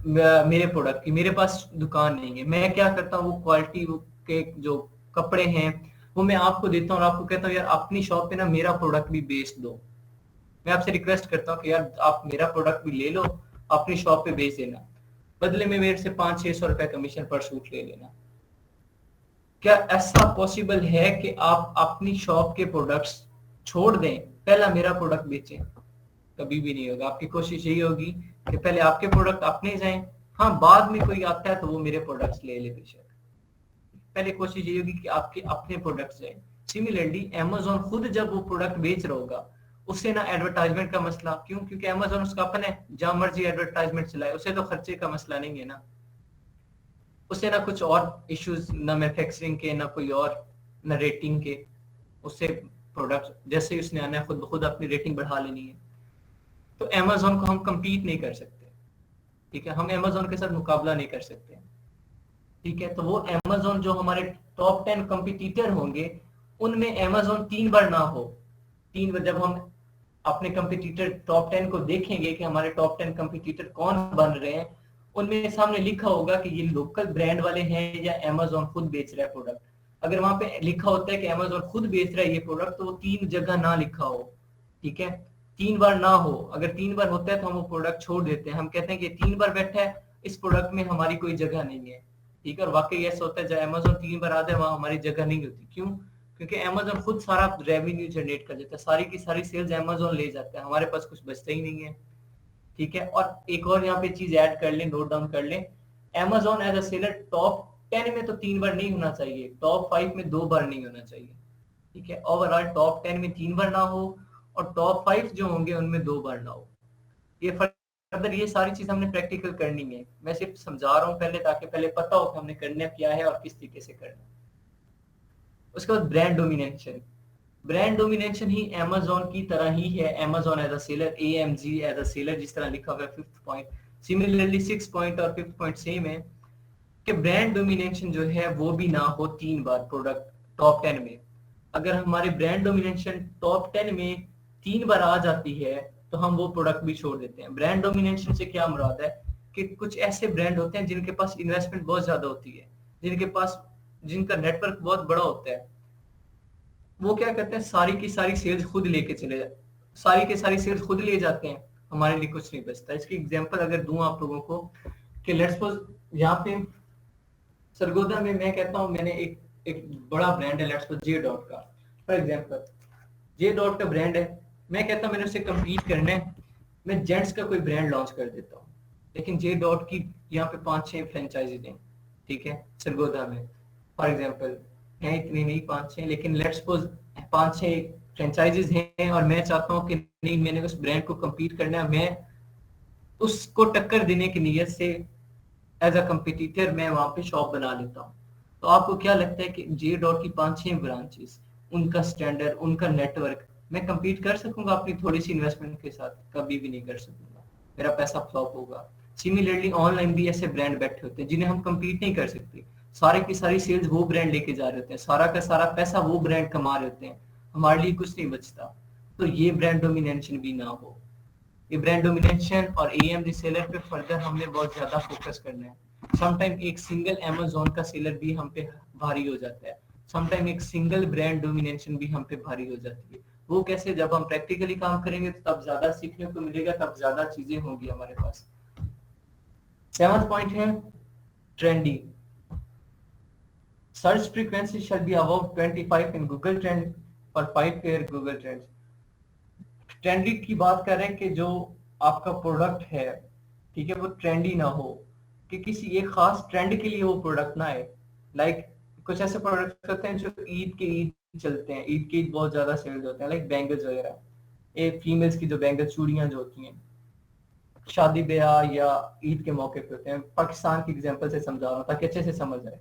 मेरे प्रोडक्ट की मेरे पास दुकान नहीं है। मैं क्या करता हूँ, वो क्वालिटी के जो कपड़े हैं वो मैं आपको देता हूँ और आपको कहता हूँ यार अपनी शॉप पे ना मेरा प्रोडक्ट भी बेच दो। मैं आपसे रिक्वेस्ट करता हूँ कि यार आप मेरा प्रोडक्ट भी ले लो, अपनी शॉप पे बेच देना, बदले में मेरे से 500-600 रुपए कमीशन पर सूट ले लेना। क्या ऐसा पॉसिबल है कि आप अपनी शॉप के प्रोडक्ट्स छोड़ दें, पहला मेरा प्रोडक्ट बेचें? कभी भी नहीं होगा। आपकी कोशिश यही होगी कि पहले आपके प्रोडक्ट अपने जाएं, हाँ बाद में कोई आता है तो वो मेरे प्रोडक्ट्स ले ले बेशक, पहले कोशिश ये होगी कि आपके अपने प्रोडक्ट्स जाएं। सिमिलरली अमेजोन खुद जब वो प्रोडक्ट बेच रहा होगा, उससे ना एडवर्टाइजमेंट का मसला, क्यों? क्योंकि अमेजोन उसका अपना है, जहां मर्जी एडवर्टाइजमेंट चलाए, उसे तो खर्चे का मसला नहीं है ना, उससे ना कुछ और इश्यूज, ना मैन्युफैक्चरिंग के, ना कोई और, ना रेटिंग के। उससे प्रोडक्ट जैसे ही उसने आना है खुद ब खुद अपनी रेटिंग बढ़ा लेनी है। तो अमेजोन को हम compete नहीं कर सकते, ठीक है, हम अमेजोन के साथ मुकाबला नहीं कर सकते, ठीक है। तो वो अमेजोन जो हमारे टॉप 10 कंपटीटर होंगे, उनमें अमेजोन 3 बार ना हो। 3 बार जब हम अपने कंपटीटर टॉप 10 को देखेंगे कि हमारे टॉप 10 कंपटीटर कौन बन रहे हैं, उनमें सामने लिखा होगा कि ये लोकल ब्रांड वाले हैं या अमेजोन खुद बेच रहा है प्रोडक्ट। अगर वहां पे लिखा होता है कि अमेजोन खुद बेच रहा है ये प्रोडक्ट, तो वो 3 जगह ना लिखा हो, ठीक है, 3 बार ना हो। अगर 3 बार होता है तो हम वो प्रोडक्ट छोड़ देते हैं, हम कहते हैं कि 3 बार बैठा है, इस प्रोडक्ट में हमारी कोई जगह नहीं है, ठीक है। और वाकई ऐसा होता है, जब अमेजोन 3 बार आता है वहां हमारी जगह नहीं होती। क्यों? क्योंकि अमेजोन खुद सारा रेवेन्यू जनरेट कर देता है, सारी की सारी सेल्स अमेजोन ले जाता है, हमारे पास कुछ बचता ही नहीं है, ठीक है। और एक और यहाँ पे चीज ऐड कर ले, नोट डाउन कर ले, Amazon as a seller top 10 में तो 3 बार नहीं होना चाहिए, टॉप 5 में 2 बार नहीं होना चाहिए, ठीक है। ओवरऑल टॉप 10 में 3 बार ना हो, और टॉप 5 जो होंगे उनमें 2 बार ना हो। ये फर्दर ये सारी चीज हमने प्रैक्टिकल करनी है, मैं सिर्फ समझा रहा हूँ पहले, ताकि पहले पता हो कि हमने करना क्या है और किस तरीके से करना है। उसके बाद ब्रांड डोमिनेशन। ब्रांड डोमिनेशन ही अमेजोन की तरह ही है, Amazon as a seller, AMG as a seller, जिस तरह लिखा हुआ है 5th point. Similarly 6th point और 5th पॉइंट सेम है कि ब्रांड डोमिनेशन जो है वो भी ना हो 3 बार प्रोडक्ट टॉप 10 में। अगर हमारे ब्रांड डोमिनेशन टॉप 10 में 3 बार आ जाती है तो हम वो प्रोडक्ट भी छोड़ देते हैं। ब्रांड डोमिनेशन से क्या मुराद है कि कुछ ऐसे ब्रांड होते हैं जिनके पास इन्वेस्टमेंट बहुत ज्यादा होती है, जिनके पास, जिनका नेटवर्क बहुत बड़ा होता है, वो क्या करते हैं, सारी की सारी सेल्स खुद लेके चले जाते, सारी की सारी सेल्स खुद ले जाते हैं, हमारे लिए कुछ नहीं बचता। इसकी एग्जांपल अगर दूं आप लोगों को, कि लेट्स सपोज यहाँ पे सरगोदा में मैं कहता हूँ मैंने एक एक बड़ा ब्रांड है, लेट्स सपोज जे डॉट का, फॉर एग्जांपल जे डॉट का ब्रांड है, मैं कहता हूँ मैंने उससे कम्पीट करना है, मैं जेंट्स का कोई ब्रांड लॉन्च कर देता हूँ, लेकिन जे डॉट की यहाँ पे 5-6 फ्रेंचाइजीज हैं, ठीक है, सरगोदा में फॉर एग्जांपल हैं, इतनी नहीं 5-6, लेकिन लेट्स सपोज 5-6 फ्रेंचाइजीज हैं, और मैं चाहता हूँ कि नहीं, मैंने उस ब्रांड को कम्पीट करना है, मैं उसको टक्कर देने की नीयत से एज अ कंपटीटर मैं वहां पे शॉप बना लेता हूँ। तो आपको क्या लगता है कि जे डॉट की 5-6 ब्रांचेस, उनका स्टैंडर्ड, उनका नेटवर्क, मैं कंपीट कर सकूंगा अपनी थोड़ी सी इन्वेस्टमेंट के साथ? कभी भी नहीं कर सकूंगा, मेरा पैसा फ्लॉप होगा। सिमिलरली ऑनलाइन भी ऐसे ब्रांड बैठे होते हैं जिन्हें हम कंपीट नहीं कर सकते, सारे की सारी सेल्स वो ब्रांड लेके जा रहे होते हैं, सारा का सारा पैसा वो ब्रांड कमा रहे होते हैं, हमारे लिए कुछ नहीं बचता। तो ये ब्रांड डोमिनेशन भी ना हो। ये ब्रांड डोमिनेशन और AMD सेलर पे फर्दर हमने बहुत ज्यादा फोकस करना है। समटाइम एक सिंगल अमेजोन का सेलर भी हम पे भारी हो जाता है, समटाइम एक सिंगल ब्रांड डोमिनेशन भी हम पे भारी हो जाती है। वो कैसे? जब हम प्रैक्टिकली काम करेंगे तो तब ज्यादा सीखने को मिलेगा, तब ज्यादा चीजें होंगी हमारे पास। 7th पॉइंट है trendy. Search frequency shall be above 25 in Google trend और 5 पेयर गूगल ट्रेंड। ट्रेंडी की बात करें कि जो आपका प्रोडक्ट है, ठीक है, वो ट्रेंडी ना हो, कि किसी एक खास ट्रेंड के लिए वो प्रोडक्ट ना आए। लाइक कुछ ऐसे प्रोडक्ट होते हैं जो ईद के ईद चलते हैं, ईद के ईद बहुत ज्यादा सेल्स होते हैं, लाइक बैंगल्स वगैरह, एक फीमेल्स की जो बैंगल चूड़ियां जो होती हैं शादी ब्याह या ईद के मौके पे होते हैं। पाकिस्तान की एग्जांपल से समझा रहा हूँ ताकि अच्छे से समझ आए।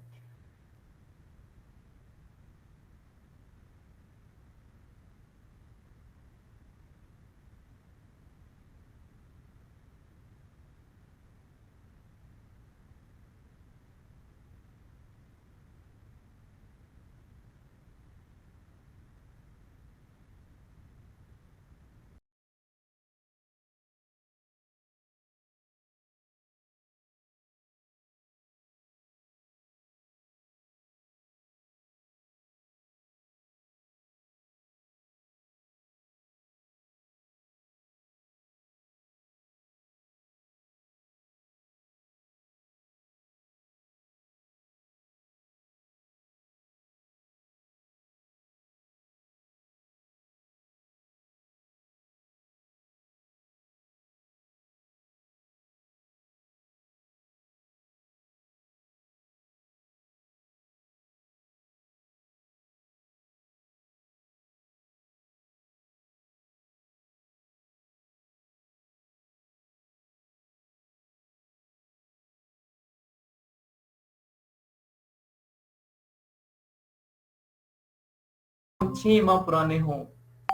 6 माह पुराने हों,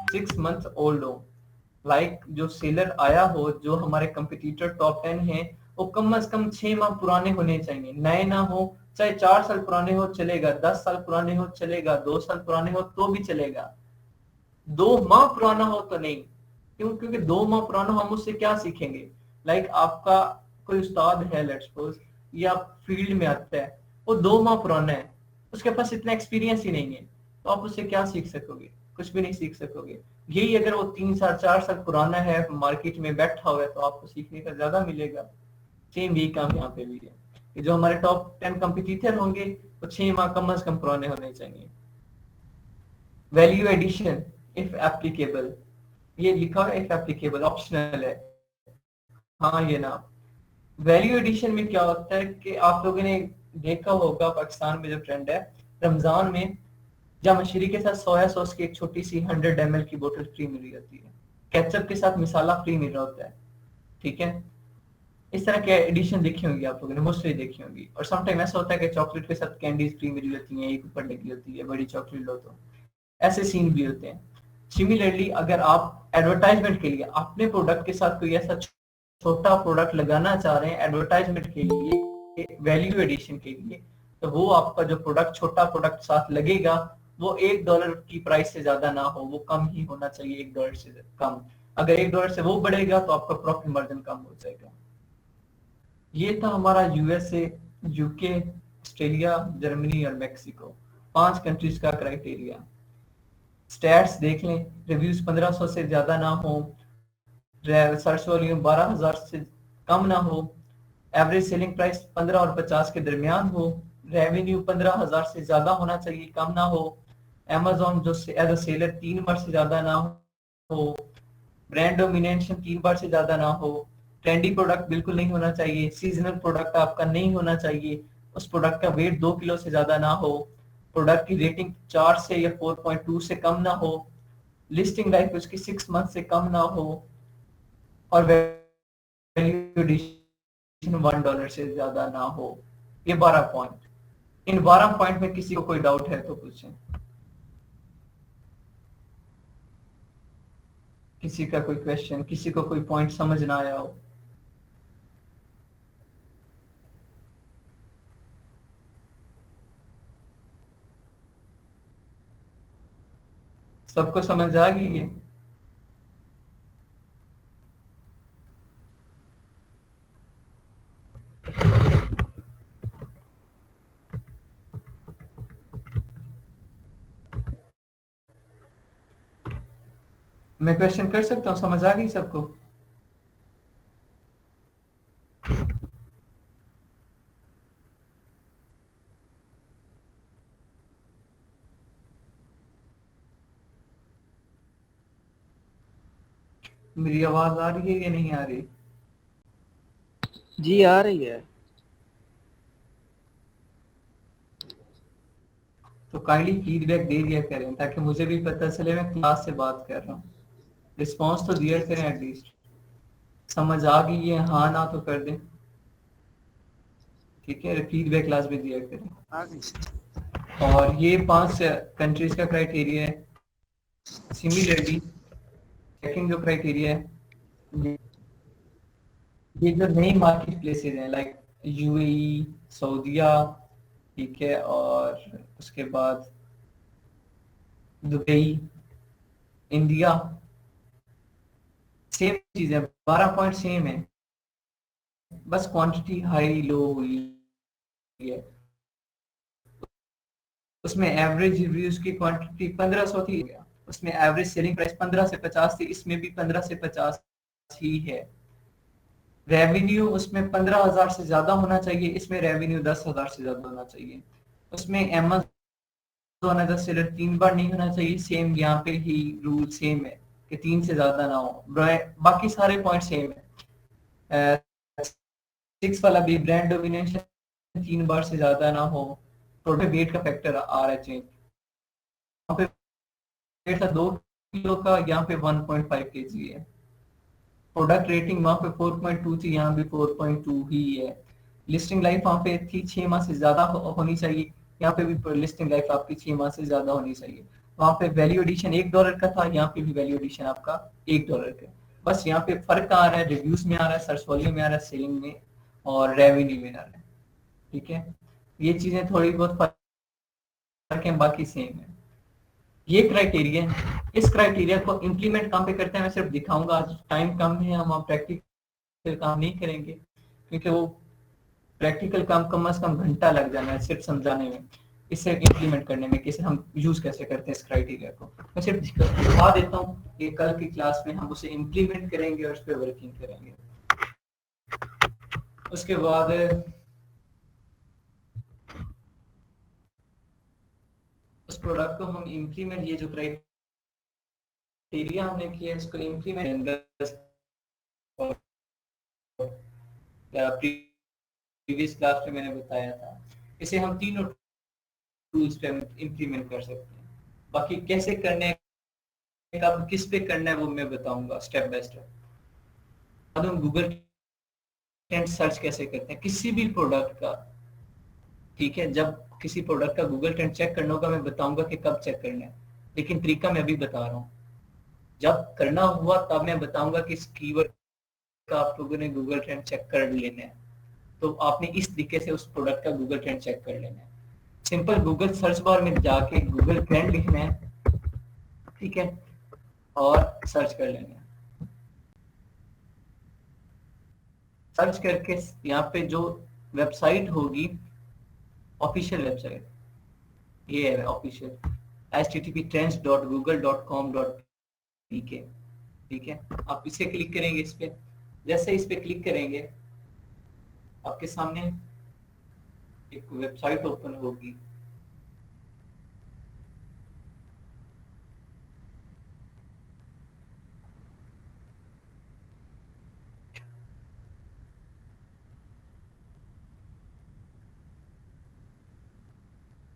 6 मंथ ओल्ड हो। लाइक जो सेलर आया हो, जो हमारे कंपटीटर टॉप 10 हैं, वो कम से कम 6 माह पुराने होने चाहिए, नए ना हो। चाहे 4 साल पुराने हो चलेगा, 10 साल पुराने हो चलेगा, 2 साल पुराने हो तो भी चलेगा, 2 माह पुराना हो तो नहीं। क्यों? क्योंकि 2 माह पुराना हम उससे क्या सीखेंगे? लाइक आपका कोई उस्ताद है, लेट्स सपोज, या फील्ड में आता है, वो 2 माह पुराना है, उसके पास इतना एक्सपीरियंस ही नहीं है, तो आप उससे क्या सीख सकोगे? कुछ भी नहीं सीख सकोगे। यही अगर वो 3 साल 4 साल पुराना है, मार्केट में बैठा हुआ है, तो आपको सीखने का ज्यादा मिलेगा। सेम यही काम यहाँ पे भी है कि जो हमारे टॉप 10 कंपटीटर होंगे वो 6 माह कम से कम पुराने होने चाहिए। वैल्यू एडिशन इफ एप्लीकेबल, ये लिखा है इफ एप्लीकेबल, ऑप्शनल है। हाँ ये ना, वैल्यू एडिशन में क्या होता है कि आप लोगों ने देखा होगा पाकिस्तान में जो ट्रेंड है, रमजान में जामशरी के साथ सोया सॉस की एक छोटी सी 100 ml की बोतल फ्री मिल रही होती है, केचप के साथ मसाला फ्री मिल रहा होता है, ठीक है। इस तरह के एडिशन देखी होंगी आप लोगों ने, मोस्टली देखी होंगी। और समटाइम ऐसा होता है कि चॉकलेट के साथ कैंडीज फ्री मिल रही होती हैं, एक ऊपर लगी होती है, बड़ी चॉकलेट लो तो ऐसे सीन भी होते हैं। सिमिलरली अगर आप एडवर्टाइजमेंट के लिए अपने प्रोडक्ट के साथ कोई ऐसा छोटा प्रोडक्ट लगाना चाह रहे हैं एडवर्टाइजमेंट के लिए, वैल्यू एडिशन के लिए, तो वो आपका जो प्रोडक्ट, छोटा प्रोडक्ट साथ लगेगा, वो $1 की प्राइस से ज्यादा ना हो, वो कम ही होना चाहिए, $1 से कम। अगर $1 से वो बढ़ेगा तो आपका प्रॉफिट मार्जिन कम हो जाएगा। ये था हमारा यूएसए, यूके, ऑस्ट्रेलिया, जर्मनी और मेक्सिको, 5 कंट्रीज का क्राइटेरिया। स्टैट्स देख लें, रिव्यूज 1500 से ज्यादा ना हो, सर्च वॉल्यूम 12,000 से कम ना हो, एवरेज सेलिंग प्राइस 15 और 50 के दरमियान हो, रेवेन्यू 15,000 से ज्यादा होना चाहिए, कम ना हो, Amazon जो एज अ सेलर 3 बार से ज्यादा ना हो, ब्रांड डोमिनेशन 3 बार से ज्यादा ना हो, ट्रेंडी प्रोडक्ट बिल्कुल नहीं होना चाहिए, सीजनल प्रोडक्ट आपका नहीं होना चाहिए, उस प्रोडक्ट का वेट 2 किलो से ज्यादा ना हो, प्रोडक्ट की रेटिंग 4 से या 4.2 से कम ना हो, लिस्टिंग लाइफ उसकी 6 मंथ से कम ना हो, और वैल्यू एडिशन $1 से ज्यादा ना हो। ये 12 पॉइंट। इन 12 पॉइंट में किसी को कोई डाउट है तो पूछें, किसी का कोई क्वेश्चन, किसी को कोई पॉइंट समझ ना आया हो। सबको समझ आ गई है? मैं क्वेश्चन कर सकता हूँ? समझ आ गई सबको? मेरी आवाज आ रही है या नहीं आ रही? जी आ रही है। तो काइंडली फीडबैक दे दिया करें ताकि मुझे भी पता चले मैं क्लास से बात कर रहा हूँ। रिस्पॉन्स तो दिया करें एटलीस्ट। समझ आ गई है हाँ ना तो कर दें, ठीक है। फीडबैक क्लास में दिया करें। आ गई। और ये 5 कंट्रीज का क्राइटेरिया है। सिमिलरली सेकंड जो क्राइटेरिया है, ये जो नई मार्केट प्लेसेस हैं लाइक यूएई, सऊदीया, ठीक है, और उसके बाद दुबई, इंडिया, सेम चीज है, 12 पॉइंट सेम है, बस क्वांटिटी हाई लो हुई है। उसमें एवरेज रिव्यूज की क्वांटिटी 1500 थी, उसमें एवरेज सेलिंग प्राइस 15 से 50 थी, इसमें भी 15 से 50 ही है। रेवेन्यू उसमें 15,000 से ज्यादा होना चाहिए, इसमें रेवेन्यू 10,000 से ज्यादा होना चाहिए। उसमें Amazon एज अ सेलर 3 बार नहीं होना चाहिए, सेम यहाँ पे ही रूल सेम है कि 3 से ज्यादा ना हो। बाकी सारे पॉइंट सेम है। 6 वाला भी ब्रांड डोमिनेशन 3 बार से ज्यादा ना हो, प्रोडक्ट वेट का फैक्टर आ रहा है चेंज, यहाँ पे वेट था 2 किलो का, यहाँ पे 1.5 kg है। प्रोडक्ट रेटिंग वहाँ पे 4.2 थी, यहाँ भी 4.2 ही है। लिस्टिंग लाइफ वहाँ पे थी 6 माह से ज्यादा होनी चाहिए, यहाँ पे भी लिस्टिंग लाइफ आपकी 6 माह से ज्यादा होनी चाहिए। वहाँ पे वैल्यू एडिशन $1 का था, यहाँ पे भी वैल्यू एडिशन आपका $1 का। बस यहाँ पे फर्क कहाँ आ रहा है, रिव्यूज में आ रहा है, सर्च वॉल्यूम में आ रहा है, सेलिंग में और रेवेन्यू में आ रहा है। ठीक है, ये चीजें थोड़ी बहुत फर्क है, बाकी सेम है। ये क्राइटेरिया है। इस क्राइटेरिया को इम्प्लीमेंट कहाँ पे करते हैं मैं सिर्फ दिखाऊंगा, आज टाइम कम है, हम प्रैक्टिकल काम नहीं करेंगे क्योंकि वो प्रैक्टिकल काम कम से कम घंटा लग जाना है सिर्फ समझाने में, इसे इम्प्लीमेंट करने में कैसे हम यूज कैसे करते हैं इस क्राइटेरिया को मैं सिर्फ दिखा देता हूँ। ये कल की क्लास में हम उसे इम्प्लीमेंट करेंगे और उस पर वर्किंग करेंगे। उसके बाद उस प्रोडक्ट को हम इम्प्लीमेंट, ये जो क्राइटेरिया हमने किया इसको इम्प्लीमेंट प्रीवियस क्लास में मैंने बताया था, इसे हम तीनों टूल्स पे इम्प्लीमेंट कर सकते हैं। बाकी कैसे करने हैं, कब किस पे करना है वो मैं बताऊंगा स्टेप बाय स्टेप। अब हम गूगल ट्रेंड सर्च कैसे करते हैं किसी भी प्रोडक्ट का। ठीक है, जब किसी प्रोडक्ट का गूगल ट्रेंड चेक करना होगा मैं बताऊंगा कि कब चेक करना है, लेकिन तरीका मैं अभी बता रहा हूँ। जब करना हुआ तब मैं बताऊंगा कि इस कीवर्ड का आप लोगों ने गूगल ट्रेंड चेक कर लेना है, तो आपने इस तरीके से उस प्रोडक्ट का गूगल ट्रेंड चेक कर लेना है। सिंपल गूगल सर्च बार में जाके गूगल ट्रेंड लिखना है, ठीक है, और सर्च कर लेना है। सर्च करके यहाँ पे जो वेबसाइट होगी, ऑफिशियल वेबसाइट ये है ऑफिशियल http://trends.google.com.pk। ठीक है, आप इसे क्लिक करेंगे, इस पे जैसे इस पे क्लिक करेंगे आपके सामने एक वेबसाइट ओपन होगी।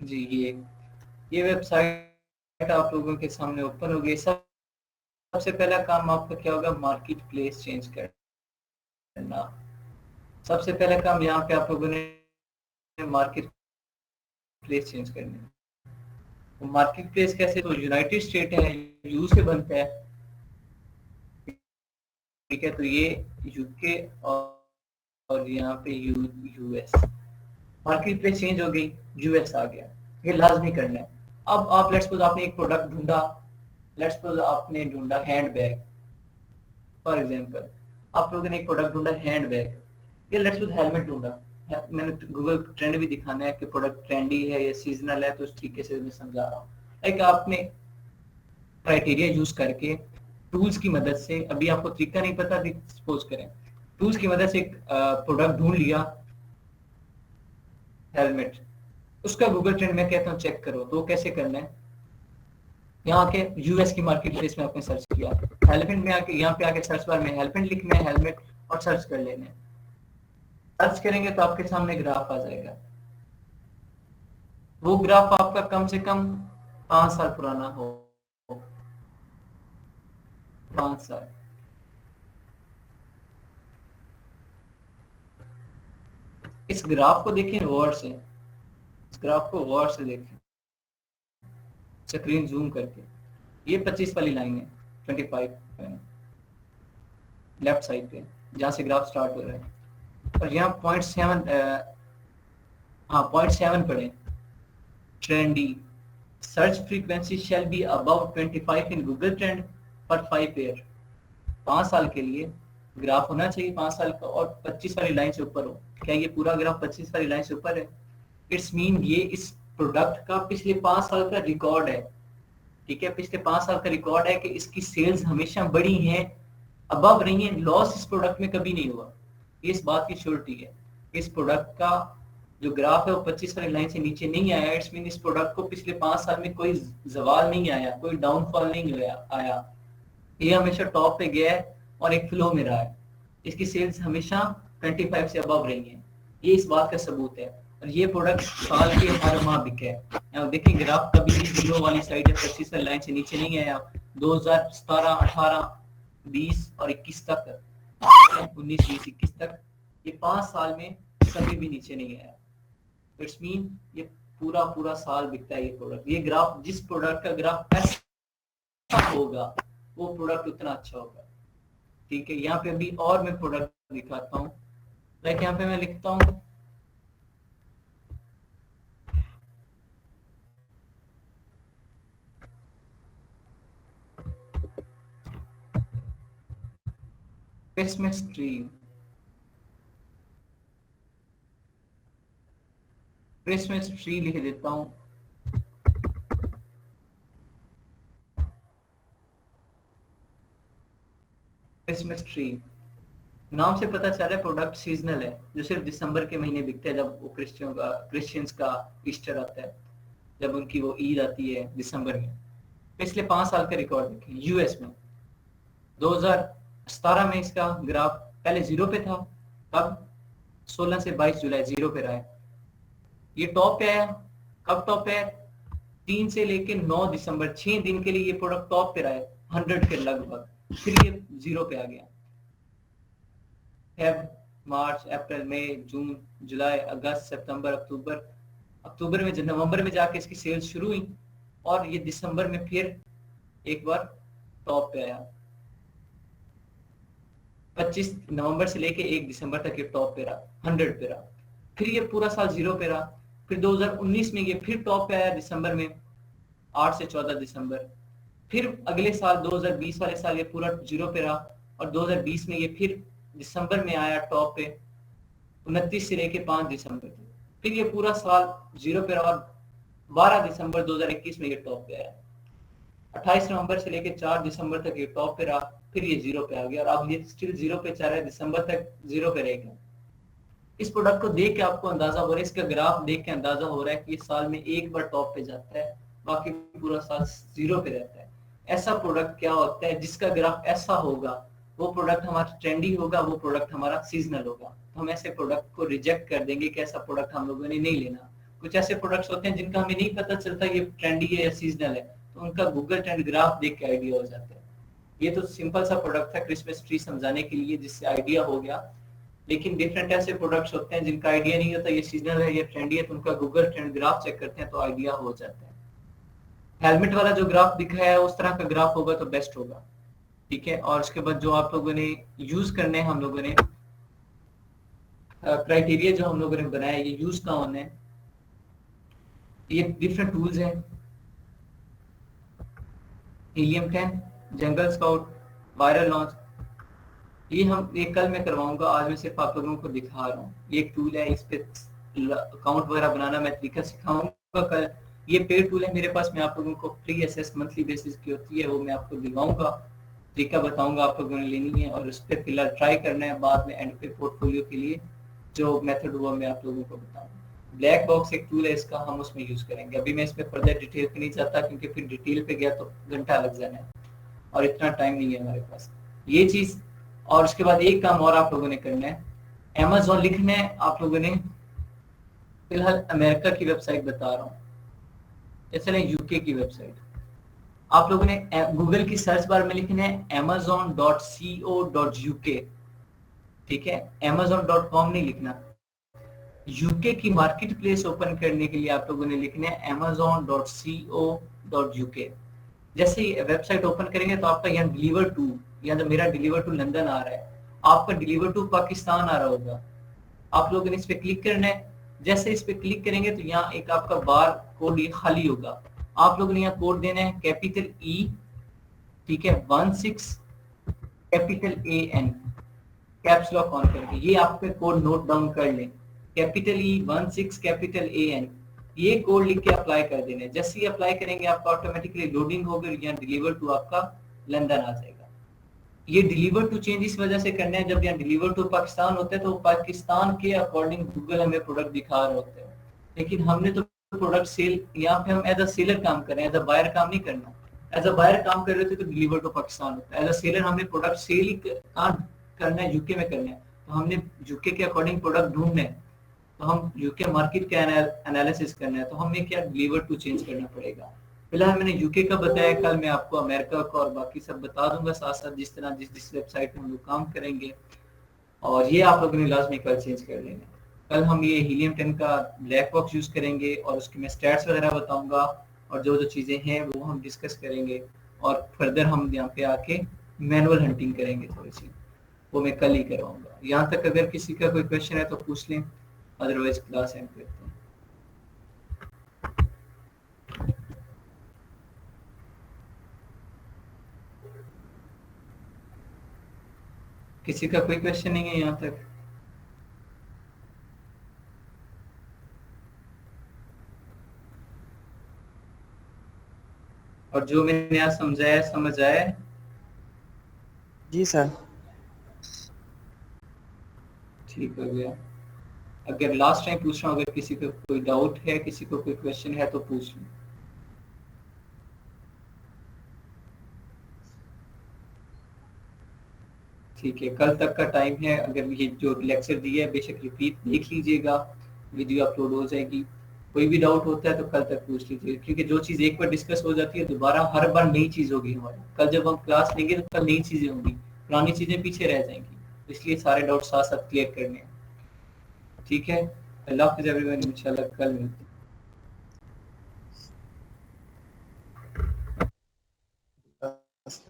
जी ये वेबसाइट आप लोगों के सामने ओपन होगी। सबसे पहला काम आपका क्या होगा, मार्केट प्लेस चेंज करना। सबसे पहला काम यहाँ पे आप लोगों ने मार्केट प्लेस चेंज करनी है। तो मार्केट प्लेस कैसे, तो यूनाइटेड स्टेट है, यू से बनता है, ठीक है, तो ये यूके और यहाँ पे यूएस। मार्केट प्लेस चेंज हो गई, यूएस आ गया, ये लाजमी करना है। अब आप लेट्स सपोज आपने एक प्रोडक्ट ढूंढा, लेट्स सपोज आपने ढूंढा हैंडबैग, फॉर एग्जांपल आप लोगों ने एक प्रोडक्ट ढूंढा हैंडबैग, या लेट्स सपोज हेलमेट ढूंढा। मैंने गूगल ट्रेंड भी दिखाना है कि प्रोडक्ट ट्रेंडी है या सीजनल है, तो उस तरीके से मैं समझा रहा हूँ। एक आपने क्राइटेरिया यूज करके टूल्स की मदद से, अभी आपको तरीका नहीं पता, सपोज करें टूल्स की मदद से एक प्रोडक्ट ढूंढ लिया हेलमेट, उसका गूगल ट्रेंड मैं कहता हूँ चेक करो। तो कैसे करना है, यहाँ के यूएस की मार्केट प्लेस में आपने सर्च किया, हेलमेट में आके यहाँ पे आके सर्च बार में हेलमेट लिखना है, हेलमेट, और सर्च कर लेना है। सर्च करेंगे तो आपके सामने ग्राफ आ जाएगा। वो ग्राफ आपका कम से कम 5 साल पुराना हो, 5 साल। इस ग्राफ को देखें गौर से, इस ग्राफ को गौर से देखें, स्क्रीन जूम करके। ये 25 वाली लाइन है, 25 लेफ्ट साइड पे जहां से ग्राफ स्टार्ट हो रहा है, और यहाँ 0.7 0.7 पढ़े, trendy search frequency shall be above 25 in Google trend for 5 year. 5 साल के लिए ग्राफ होना चाहिए 5 साल का, और 25 वाली लाइन से ऊपर हो। क्या ये पूरा ग्राफ 25 वाली लाइन से ऊपर है? इट्स मीन ये इस प्रोडक्ट का पिछले 5 साल का रिकॉर्ड है। ठीक है, पिछले 5 साल का रिकॉर्ड है कि इसकी सेल्स हमेशा बढ़ी हैं, अबव रही है, लॉस इस प्रोडक्ट में कभी नहीं हुआ। इस बात की श्योरिटी है। इस प्रोडक्ट का जो ग्राफ है वो 25 वाली लाइन से नीचे नहीं आया। इट्स मीन इस प्रोडक्ट को पिछले 5 साल में कोई जवाल नहीं आया, कोई डाउनफॉल नहीं आया। ये हमेशा टॉप पे गया है और एक फ्लो में रहा है। इसकी सेल्स हमेशा 25 से अबव रही हैं। ये इस बात का सबूत है। और ये प्रोडक्ट साल के हर माह बिके है। देखिए ग्राफ कभी भी जीरो वाली साइड है, 25 वाली लाइन से नीचे नहीं आया। 2017, 18, 20 और 21 तक, 19, 20, 21 तक, ये 5 साल में कभी भी नीचे नहीं आया। इट्स मीन ये पूरा पूरा साल बिकता है ये प्रोडक्ट। ये ग्राफ, जिस प्रोडक्ट का ग्राफ ऐसा होगा वो प्रोडक्ट उतना अच्छा होगा। ठीक है, यहाँ पे अभी और मैं प्रोडक्ट दिखाता हूँ। लाइक यहाँ पे मैं लिखता हूँ क्रिसमस ट्री, क्रिसमस ट्री लिख देता हूँ। क्रिसमस ट्री नाम से पता चल रहा है प्रोडक्ट सीजनल है, जो सिर्फ दिसंबर के महीने बिकते हैं, जब वो क्रिश्चियंस का ईस्टर आता है, जब उनकी वो ईद आती है दिसंबर में। पिछले 5 साल का रिकॉर्ड देखें यूएस में 2017 में इसका ग्राफ पहले 0 पे था, तब 16 से 22 जुलाई 0 पे रहा है। ये टॉप पे आया, कब टॉप पे है? 3 से लेके 9 दिसंबर 6 दिन के लिए ये प्रोडक्ट टॉप पे रहा है 100 के लगभग, फिर ये 0 पे आ गया। फेब, मार्च, अप्रैल, मई, जून, जुलाई, अगस्त, सितंबर, अक्टूबर में, नवंबर में जाके इसकी सेल्स शुरू हुई और ये दिसंबर में फिर एक बार टॉप पे आया। 25 नवंबर से लेके 1 दिसंबर तक ये टॉप पे रहा, 100 पे रहा, फिर ये पूरा साल 0 पे रहा। फिर 2019 में ये फिर टॉप पे आया दिसंबर में, 8 से 14 दिसंबर। फिर अगले साल 2020 वाले साल ये पूरा 0 पे रहा और 2020 में ये फिर दिसंबर में आया टॉप पे 29 से लेके 5 दिसंबर तक। फिर ये पूरा साल 0 पे रहा और 12 दिसंबर 2021 में ये टॉप पे आया। 28 नवंबर से लेके 4 दिसंबर तक ये टॉप पे रहा, फिर ये 0 पे आ गया और अब ये स्टिल 0 पे चल रहा है, दिसंबर तक 0 पे रहेगा। इस प्रोडक्ट को देख के आपको अंदाजा हो रहा है, इसका ग्राफ देख के अंदाजा हो रहा है कि ये साल में एक बार टॉप पे जाता है, बाकी पूरा साल 0 पे रहता है। ऐसा प्रोडक्ट क्या होता है जिसका ग्राफ ऐसा होगा, वो प्रोडक्ट हमारा ट्रेंडी होगा, वो प्रोडक्ट हमारा सीजनल होगा। तो हम ऐसे प्रोडक्ट को रिजेक्ट कर देंगे कि ऐसा प्रोडक्ट हम लोगों ने नहीं लेना। कुछ ऐसे प्रोडक्ट्स होते हैं जिनका हमें नहीं पता चलता ये ट्रेंडी है या सीजनल है, तो उनका गूगल ट्रेंड ग्राफ देख के आइडिया हो जाता है। ये तो सिंपल सा प्रोडक्ट था क्रिसमस ट्री समझाने के लिए, जिससे आइडिया हो गया। लेकिन डिफरेंट ऐसे प्रोडक्ट्स होते हैं जिनका आइडिया नहीं होता ये सीजनल है, ये ट्रेंडी है, तो उनका गूगल ट्रेंड ग्राफ चेक करते हैं तो आइडिया हो जाता है। हेलमेट वाला जो ग्राफ दिखाया है उस तरह का ग्राफ होगा तो बेस्ट होगा। ठीक है, और उसके बाद जो आप लोगों ने यूज करने हैं, हम लोगों ने क्राइटेरिया जो हम लोगों ने बनाया ये यूज का होना है। ये डिफरेंट टूल्स हैं, हीलियम 10, जंगल स्काउट, वायरल लॉन्च। ये कल मैं करवाऊंगा, आज मैं सिर्फ आप लोगों को दिखा रहा हूँ। ये एक टूल है, इस पे अकाउंट वगैरह बनाना मैं तरीका सिखाऊंगा कल। ये पेड टूल है मेरे पास, मैं आप लोगों को फ्री एसेस मंथली बेसिस की होती है वो मैं आपको दिलवाऊंगा, तरीका बताऊंगा आप लोगों ने लेनी है और उस पर फिलहाल ट्राई करना है, बाद में एंड पे पोर्टफोलियो के लिए जो मेथड हुआ मैं आप लोगों को बताऊंगा। ब्लैक बॉक्स एक टूल है इसका, हम उसमें यूज करेंगे। अभी मैं इसमें फर्दर डिटेल पे नहीं जाता क्योंकि फिर डिटेल पे गया तो घंटा लग जाना है और इतना टाइम नहीं है हमारे पास। ये चीज, और उसके बाद एक काम और आप लोगों ने करना है, अमेज़न लिखना है आप लोगों ने। फिलहाल अमेरिका की वेबसाइट बता रहा हूँ, जैसे यूके की वेबसाइट। आप लोगों ने गूगल की सर्च बार में लिखना है amazon.co.uk। ठीक है, amazon.com नहीं लिखना। यूके की मार्केट प्लेस ओपन करने के लिए आप लोगों ने लिखना है amazon.co.uk। जैसे ही वेबसाइट ओपन करेंगे तो आपका यहाँ डिलीवर टू, यहाँ तो मेरा डिलीवर टू लंदन आ रहा है, आपका डिलीवर टू पाकिस्तान आ रहा होगा। आप लोगों ने इस पे क्लिक करना है। जैसे इस पे क्लिक करेंगे तो यहाँ एक आपका बार कोड ये खाली होगा, आप लोगों ने यहाँ कोड देना है कैपिटल ई, ठीक है, 16 capital AN caps lock on करके। ये आपके कोड नोट डाउन कर लें, कैपिटल ई 16 कैपिटल AN। ये कोड लिख के अप्लाई कर देना है। जैसे ही अप्लाई करेंगे आपका ऑटोमेटिकली लोडिंग होगा, यहाँ डिलीवर टू आपका लंदन आ जाएगा। ये डिलीवर टू चेंज इस वजह से करना है, जब यहाँ डिलीवर टू पाकिस्तान होता है तो पाकिस्तान के अकॉर्डिंग गूगल हमें प्रोडक्ट दिखा रहे होते हैं, लेकिन हमने तो प्रोडक्ट सेल, यहाँ पे हम एज अ सेलर काम कर रहे हैं, एज अ बायर काम नहीं करना। एज अ बायर काम कर रहे थे तो डिलीवर टू पाकिस्तान होता है, एज अ सेलर हमने प्रोडक्ट सेल ही करना है, यूके में करना है, तो हमने यूके के अकॉर्डिंग प्रोडक्ट ढूंढना है, तो हम यूके मार्केट का एनालिसिस करना है, तो हमें क्या डिलीवर टू चेंज करना पड़ेगा। फिलहाल मैंने यूके का बताया, कल मैं आपको अमेरिका का और बाकी सब बता दूंगा साथ साथ, जिस तरह जिस वेबसाइट में हम लोग काम करेंगे। और ये आप लोगों ने लाजमी कल चेंज कर लेना है। कल हम ये हीलियम 10 का ब्लैक बॉक्स यूज करेंगे और उसकी मैं स्टैट्स वगैरह बताऊंगा और जो जो चीजें हैं वो हम डिस्कस करेंगे और फर्दर हम यहाँ पे आके मैनुअल हंटिंग करेंगे थोड़ी सी, वो मैं कल ही करवाऊंगा। यहाँ तक अगर किसी का कोई क्वेश्चन है तो पूछ लें, अदरवाइज क्लास एंड करते हैं। किसी का कोई क्वेश्चन नहीं है यहाँ तक? और जो मैंने आज समझाया समझ आया? जी सर। ठीक हो गया। अगर लास्ट टाइम पूछ रहा हूँ, अगर किसी को कोई डाउट है, किसी को कोई क्वेश्चन है तो पूछ लें। ठीक है, कल तक का टाइम है। अगर ये जो लेक्चर दिया है बेशक रिपीट देख लीजिएगा, वीडियो अपलोड हो जाएगी। कोई भी डाउट होता है तो कल तक पूछ लीजिए, क्योंकि जो चीज़ एक बार डिस्कस हो जाती है दोबारा हर बार नई चीज़ होगी हमारी। कल जब हम क्लास लेंगे तो कल नई चीज़ें होंगी, पुरानी चीज़ें पीछे रह जाएंगी, इसलिए सारे डाउट साथ साथ क्लियर करने हैं। ठीक है, अल्लाह हाफिज़ एवरीवन, इंशाल्लाह कल मिलते हैं। बस